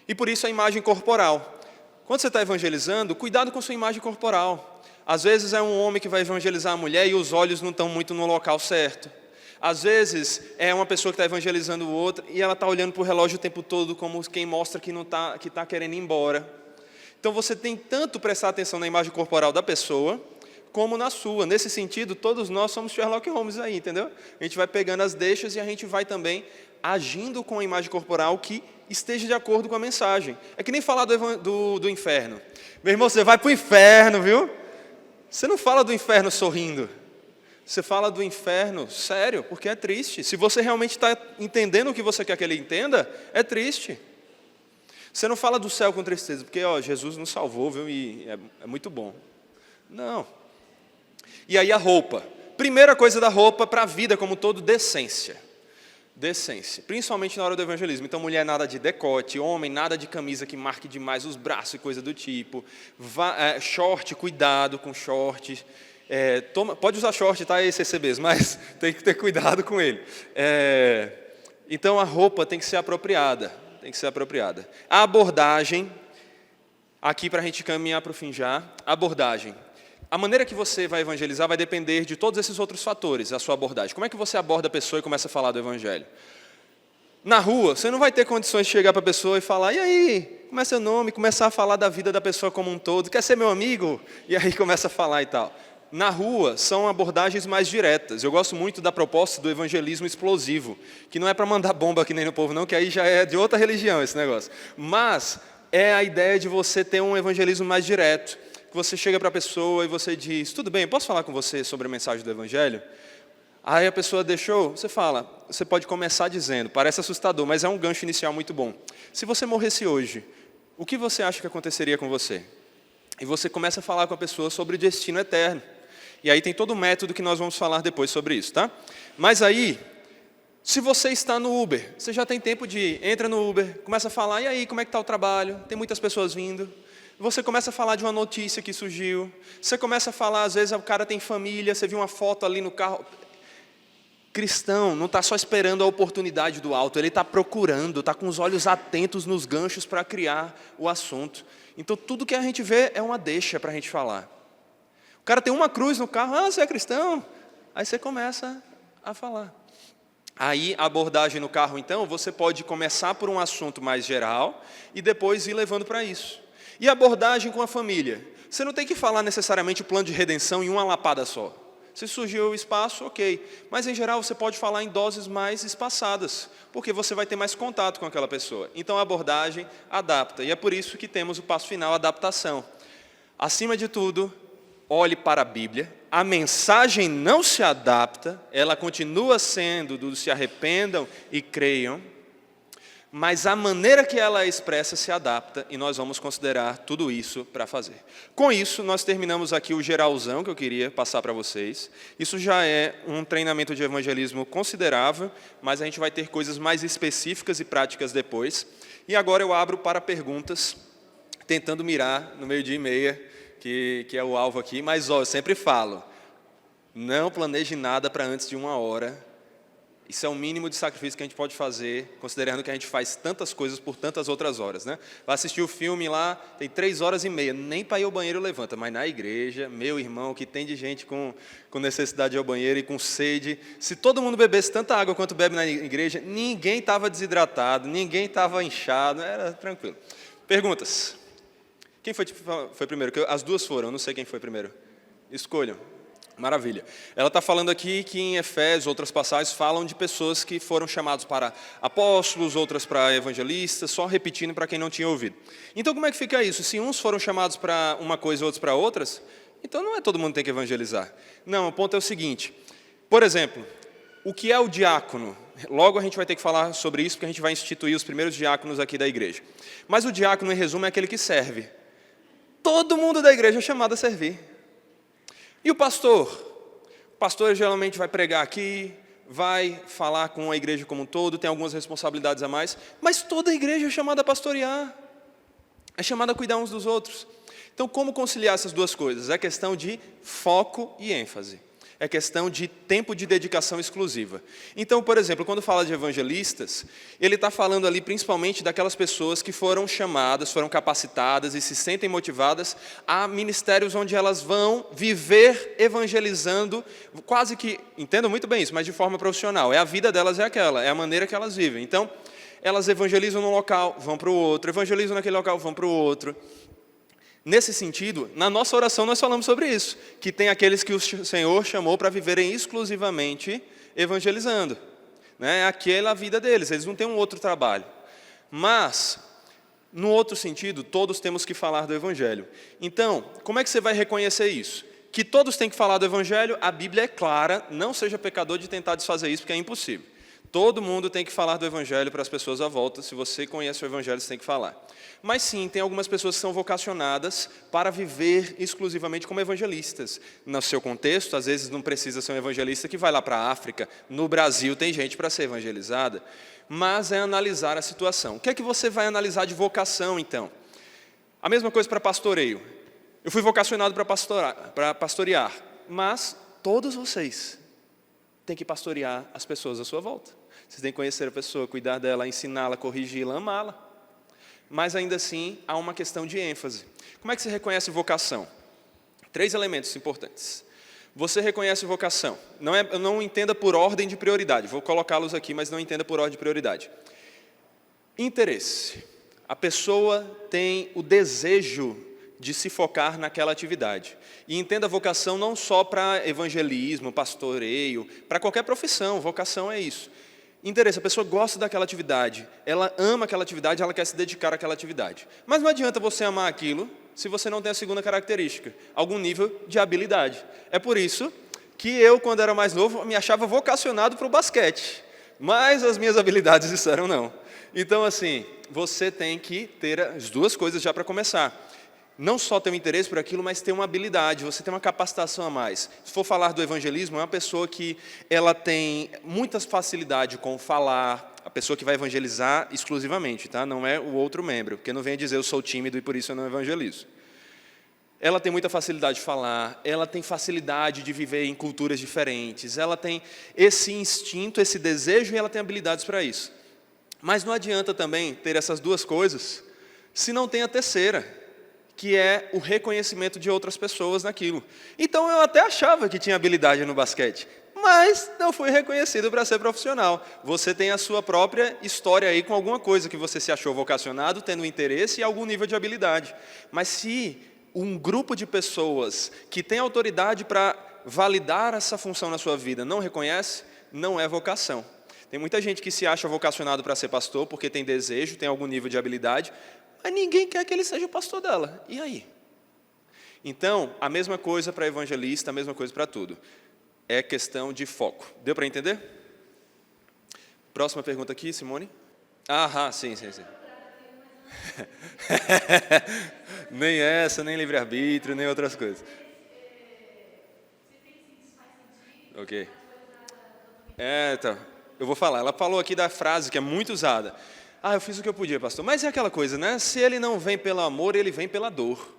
E por isso a imagem corporal. Quando você está evangelizando, cuidado com sua imagem corporal. Às vezes é um homem que vai evangelizar a mulher e os olhos não estão muito no local certo. Às vezes é uma pessoa que está evangelizando o outro e ela está olhando para o relógio o tempo todo como quem mostra que está querendo ir embora. Então você tem tanto prestar atenção na imagem corporal da pessoa, como na sua. Nesse sentido, todos nós somos Sherlock Holmes aí, entendeu? A gente vai pegando as deixas e a gente vai também agindo com a imagem corporal que esteja de acordo com a mensagem. É que nem falar do inferno. Meu irmão, você vai para o inferno, viu? Você não fala do inferno sorrindo. Você fala do inferno sério, porque é triste. Se você realmente está entendendo o que você quer que ele entenda, é triste. Você não fala do céu com tristeza, porque Jesus nos salvou, viu? E é muito bom. Não. E aí a roupa. Primeira coisa da roupa para a vida como todo, decência. Decência, principalmente na hora do evangelismo. Então, mulher nada de decote, homem nada de camisa que marque demais os braços e coisa do tipo. Short, cuidado com short. Pode usar short, tá, ECCBs, mas tem que ter cuidado com ele. Então, a roupa tem que ser apropriada. Tem que ser apropriada. A abordagem, aqui para a gente caminhar para o fim já, abordagem. A maneira que você vai evangelizar vai depender de todos esses outros fatores, a sua abordagem. Como é que você aborda a pessoa e começa a falar do evangelho? Na rua, você não vai ter condições de chegar para a pessoa e falar, e aí, como é seu nome? Começar a falar da vida da pessoa como um todo. Quer ser meu amigo? E aí começa a falar e tal. Na rua, são abordagens mais diretas. Eu gosto muito da proposta do evangelismo explosivo, que não é para mandar bomba que nem no povo não, que aí já é de outra religião esse negócio. Mas é a ideia de você ter um evangelismo mais direto. Que você chega para a pessoa e você diz, tudo bem, posso falar com você sobre a mensagem do evangelho? Aí a pessoa deixou, você fala, você pode começar dizendo, parece assustador, mas é um gancho inicial muito bom. Se você morresse hoje, o que você acha que aconteceria com você? E você começa a falar com a pessoa sobre o destino eterno. E aí tem todo o método que nós vamos falar depois sobre isso, tá? Mas aí, se você está no Uber, você já tem tempo de ir, entra no Uber, começa a falar, e aí, como é que está o trabalho? Tem muitas pessoas vindo. Você começa a falar de uma notícia que surgiu. Você começa a falar, às vezes o cara tem família, você viu uma foto ali no carro. Cristão não está só esperando a oportunidade do alto, ele está procurando, está com os olhos atentos nos ganchos para criar o assunto. Então tudo que a gente vê é uma deixa para a gente falar. O cara tem uma cruz no carro, você é cristão? Aí você começa a falar. Aí a abordagem no carro então, você pode começar por um assunto mais geral e depois ir levando para isso. E a abordagem com a família? Você não tem que falar necessariamente o plano de redenção em uma lapada só. Se surgiu o espaço, ok. Mas, em geral, você pode falar em doses mais espaçadas, porque você vai ter mais contato com aquela pessoa. Então, a abordagem adapta. E é por isso que temos o passo final, a adaptação. Acima de tudo, olhe para a Bíblia. A mensagem não se adapta, ela continua sendo do se arrependam e creiam, mas a maneira que ela expressa se adapta e nós vamos considerar tudo isso para fazer. Com isso, nós terminamos aqui o geralzão que eu queria passar para vocês. Isso já é um treinamento de evangelismo considerável, mas a gente vai ter coisas mais específicas e práticas depois. E agora eu abro para perguntas, tentando mirar no 12:30, que é o alvo aqui. Mas eu sempre falo, não planeje nada para antes de 1 hora. Isso é o mínimo de sacrifício que a gente pode fazer, considerando que a gente faz tantas coisas por tantas outras horas, né? Vai assistir o filme lá, tem 3h30, nem para ir ao banheiro levanta, mas na igreja, meu irmão, que tem de gente com necessidade de ir ao banheiro e com sede, se todo mundo bebesse tanta água quanto bebe na igreja, ninguém estava desidratado, ninguém estava inchado, era tranquilo. Perguntas? Quem foi primeiro? As duas foram, eu não sei quem foi primeiro. Escolham. Maravilha. Ela está falando aqui que em Efésios, outras passagens, falam de pessoas que foram chamados para apóstolos, outras para evangelistas, só repetindo para quem não tinha ouvido. Então, como é que fica isso? Se uns foram chamados para uma coisa e outros para outras, então não é todo mundo que tem que evangelizar. Não, o ponto é o seguinte. Por exemplo, o que é o diácono? Logo a gente vai ter que falar sobre isso, porque a gente vai instituir os primeiros diáconos aqui da igreja. Mas o diácono, em resumo, é aquele que serve. Todo mundo da igreja é chamado a servir. E o pastor? O pastor geralmente vai pregar aqui, vai falar com a igreja como um todo, tem algumas responsabilidades a mais, mas toda a igreja é chamada a pastorear, é chamada a cuidar uns dos outros. Então, como conciliar essas duas coisas? É questão de foco e ênfase. É questão de tempo de dedicação exclusiva. Então, por exemplo, quando fala de evangelistas, ele está falando ali principalmente daquelas pessoas que foram chamadas, foram capacitadas e se sentem motivadas a ministérios onde elas vão viver evangelizando, quase que, entendam muito bem isso, mas de forma profissional. A vida delas é aquela, é a maneira que elas vivem. Então, elas evangelizam num local, vão para o outro, evangelizam naquele local, vão para o outro. Nesse sentido, na nossa oração nós falamos sobre isso, que tem aqueles que o Senhor chamou para viverem exclusivamente evangelizando. Né? Aquela é a vida deles, eles não têm um outro trabalho. Mas, no outro sentido, todos temos que falar do Evangelho. Então, como é que você vai reconhecer isso? Que todos têm que falar do Evangelho, a Bíblia é clara, não seja pecador de tentar desfazer isso, porque é impossível. Todo mundo tem que falar do Evangelho para as pessoas à volta. Se você conhece o Evangelho, você tem que falar. Mas sim, tem algumas pessoas que são vocacionadas para viver exclusivamente como evangelistas. No seu contexto, às vezes não precisa ser um evangelista que vai lá para a África. No Brasil tem gente para ser evangelizada. Mas é analisar a situação. O que é que você vai analisar de vocação, então? A mesma coisa para pastoreio. Eu fui vocacionado para pastorear. Mas todos vocês têm que pastorear as pessoas à sua volta. Vocês têm que conhecer a pessoa, cuidar dela, ensiná-la, corrigi-la, amá-la. Mas ainda assim, há uma questão de ênfase. Como é que se reconhece vocação? 3 elementos importantes. Você reconhece vocação. Não entenda por ordem de prioridade. Vou colocá-los aqui, mas não entenda por ordem de prioridade. Interesse. A pessoa tem o desejo de se focar naquela atividade. E entenda a vocação não só para evangelismo, pastoreio, para qualquer profissão. Vocação é isso. Interesse, a pessoa gosta daquela atividade, ela ama aquela atividade, ela quer se dedicar àquela atividade. Mas não adianta você amar aquilo se você não tem a segunda característica, algum nível de habilidade. É por isso que eu, quando era mais novo, me achava vocacionado para o basquete. Mas as minhas habilidades disseram não. Então, assim, você tem que ter as 2 coisas já para começar. Não só ter um interesse por aquilo, mas ter uma habilidade, você tem uma capacitação a mais. Se for falar do evangelismo, é uma pessoa que ela tem muita facilidade com falar, a pessoa que vai evangelizar exclusivamente, tá? Não é o outro membro, porque não venha dizer eu sou tímido e por isso eu não evangelizo. Ela tem muita facilidade de falar, ela tem facilidade de viver em culturas diferentes, ela tem esse instinto, esse desejo e ela tem habilidades para isso. Mas não adianta também ter essas 2 coisas se não tem a terceira, que é o reconhecimento de outras pessoas naquilo. Então eu até achava que tinha habilidade no basquete, mas não fui reconhecido para ser profissional. Você tem a sua própria história aí com alguma coisa que você se achou vocacionado, tendo interesse e algum nível de habilidade. Mas se um grupo de pessoas que tem autoridade para validar essa função na sua vida não reconhece, não é vocação. Tem muita gente que se acha vocacionado para ser pastor porque tem desejo, tem algum nível de habilidade, mas ninguém quer que ele seja o pastor dela. E aí? Então, a mesma coisa para evangelista, a mesma coisa para tudo. É questão de foco. Deu para entender? Próxima pergunta aqui, Simone. Sim. Nem essa, nem livre-arbítrio, nem outras coisas. Ok. Então, eu vou falar. Ela falou aqui da frase que é muito usada. Eu fiz o que eu podia, pastor. Mas é aquela coisa, né? Se ele não vem pelo amor, ele vem pela dor.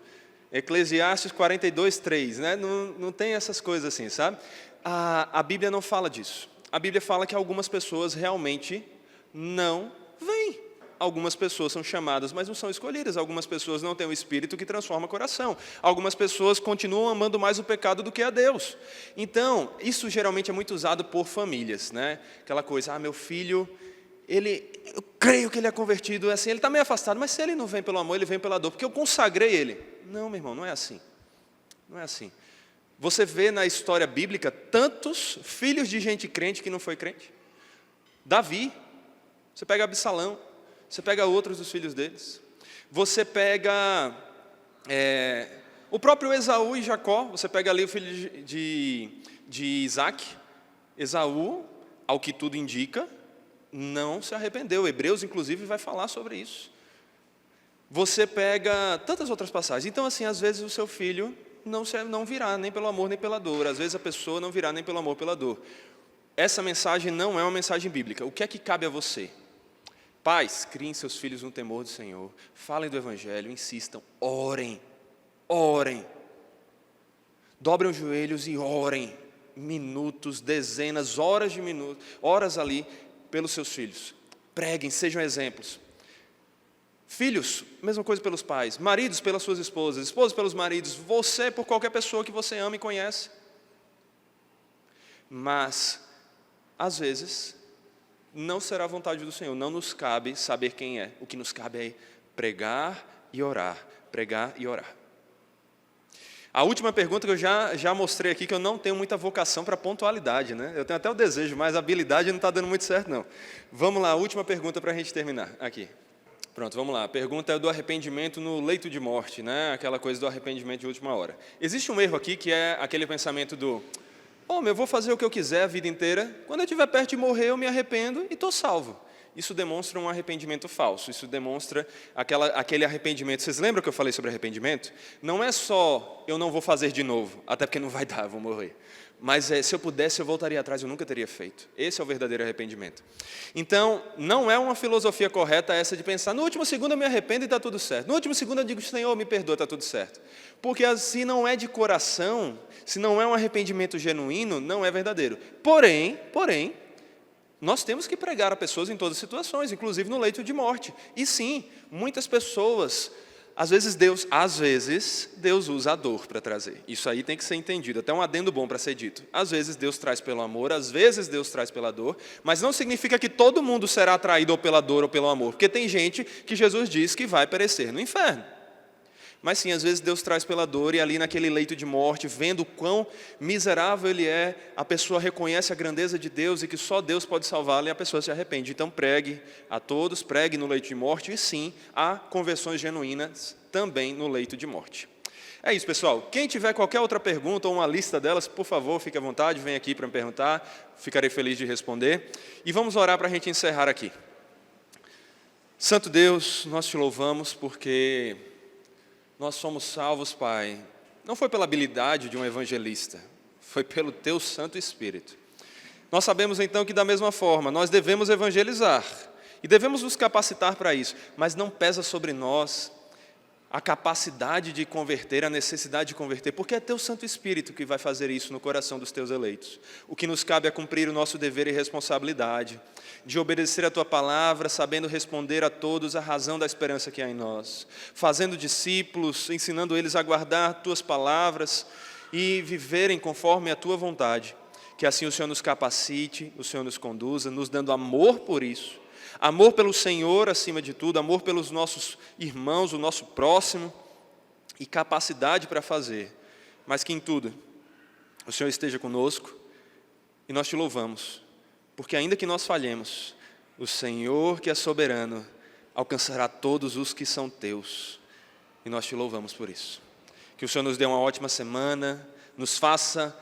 Eclesiastes 42:3, né? Não tem essas coisas assim, sabe? A Bíblia não fala disso. A Bíblia fala que algumas pessoas realmente não vêm. Algumas pessoas são chamadas, mas não são escolhidas. Algumas pessoas não têm o Espírito que transforma o coração. Algumas pessoas continuam amando mais o pecado do que a Deus. Então, isso geralmente é muito usado por famílias, né? Aquela coisa, meu filho, eu creio que ele é convertido, assim, ele está meio afastado, mas se ele não vem pelo amor, ele vem pela dor, porque eu consagrei ele. Não, meu irmão, não é assim. Não é assim. Você vê na história bíblica tantos filhos de gente crente que não foi crente. Davi, você pega Absalão, você pega outros dos filhos deles. Você pega o próprio Esaú e Jacó, você pega ali o filho de Isaac. Esaú, ao que tudo indica, não se arrependeu. Hebreus, inclusive, vai falar sobre isso. Você pega tantas outras passagens. Então, assim, às vezes o seu filho não virá nem pelo amor nem pela dor. Às vezes a pessoa não virá nem pelo amor pela dor. Essa mensagem não é uma mensagem bíblica. O que é que cabe a você? Pais, criem seus filhos no temor do Senhor. Falem do Evangelho, insistam, orem. Orem. Dobrem os joelhos e orem. Minutos, dezenas, horas de minutos, horas ali, pelos seus filhos. Preguem, sejam exemplos. Filhos, mesma coisa pelos pais. Maridos pelas suas esposas, esposas pelos maridos. Você por qualquer pessoa que você ama e conhece. Mas, às vezes, não será a vontade do Senhor. Não nos cabe saber quem é. O que nos cabe é pregar e orar. Pregar e orar. A última pergunta que eu já mostrei aqui, que eu não tenho muita vocação para pontualidade, né? Eu tenho até o desejo, mas a habilidade não está dando muito certo, não. Vamos lá, a última pergunta para a gente terminar aqui. Pronto, vamos lá. A pergunta é do arrependimento no leito de morte, né? Aquela coisa do arrependimento de última hora. Existe um erro aqui que é aquele pensamento do eu vou fazer o que eu quiser a vida inteira, quando eu estiver perto de morrer eu me arrependo e estou salvo. Isso demonstra um arrependimento falso, isso demonstra aquele arrependimento. Vocês lembram que eu falei sobre arrependimento? Não é só eu não vou fazer de novo, até porque não vai dar, eu vou morrer. Mas se eu pudesse, eu voltaria atrás, eu nunca teria feito. Esse é o verdadeiro arrependimento. Então, não é uma filosofia correta essa de pensar, no último segundo eu me arrependo e está tudo certo. No último segundo eu digo, Senhor, me perdoa, está tudo certo. Porque se não é de coração, se não é um arrependimento genuíno, não é verdadeiro. Porém, nós temos que pregar a pessoas em todas as situações, inclusive no leito de morte. E sim, muitas pessoas às vezes Deus usa a dor para trazer. Isso aí tem que ser entendido, até um adendo bom para ser dito. Às vezes Deus traz pelo amor, às vezes Deus traz pela dor, mas não significa que todo mundo será atraído ou pela dor ou pelo amor, porque tem gente que Jesus diz que vai perecer no inferno. Mas sim, às vezes Deus traz pela dor e ali naquele leito de morte, vendo quão miserável ele é, a pessoa reconhece a grandeza de Deus e que só Deus pode salvá-la e a pessoa se arrepende. Então pregue a todos, pregue no leito de morte e sim, há conversões genuínas também no leito de morte. É isso, pessoal. Quem tiver qualquer outra pergunta ou uma lista delas, por favor, fique à vontade, vem aqui para me perguntar, ficarei feliz de responder. E vamos orar para a gente encerrar aqui. Santo Deus, nós te louvamos porque nós somos salvos, Pai, não foi pela habilidade de um evangelista, foi pelo Teu Santo Espírito. Nós sabemos então que da mesma forma, nós devemos evangelizar e devemos nos capacitar para isso, mas não pesa sobre nós a capacidade de converter, a necessidade de converter, porque é Teu Santo Espírito que vai fazer isso no coração dos Teus eleitos. O que nos cabe é cumprir o nosso dever e responsabilidade, de obedecer a Tua palavra, sabendo responder a todos a razão da esperança que há em nós, fazendo discípulos, ensinando eles a guardar Tuas palavras e viverem conforme a Tua vontade. Que assim o Senhor nos capacite, o Senhor nos conduza, nos dando amor por isso, amor pelo Senhor acima de tudo, amor pelos nossos irmãos, o nosso próximo, e capacidade para fazer, mas que em tudo o Senhor esteja conosco, e nós te louvamos, porque ainda que nós falhemos, o Senhor que é soberano, alcançará todos os que são teus, e nós te louvamos por isso. Que o Senhor nos dê uma ótima semana, nos faça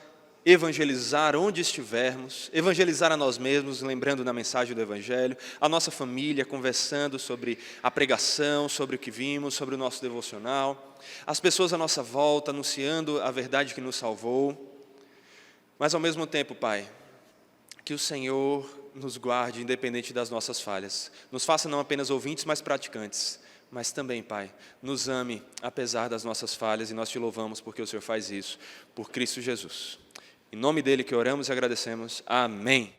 evangelizar onde estivermos, evangelizar a nós mesmos, lembrando da mensagem do Evangelho, a nossa família, conversando sobre a pregação, sobre o que vimos, sobre o nosso devocional, as pessoas à nossa volta, anunciando a verdade que nos salvou, mas ao mesmo tempo, Pai, que o Senhor nos guarde independente das nossas falhas, nos faça não apenas ouvintes, mas praticantes, mas também, Pai, nos ame apesar das nossas falhas e nós te louvamos porque o Senhor faz isso, por Cristo Jesus. Em nome dele que oramos e agradecemos. Amém.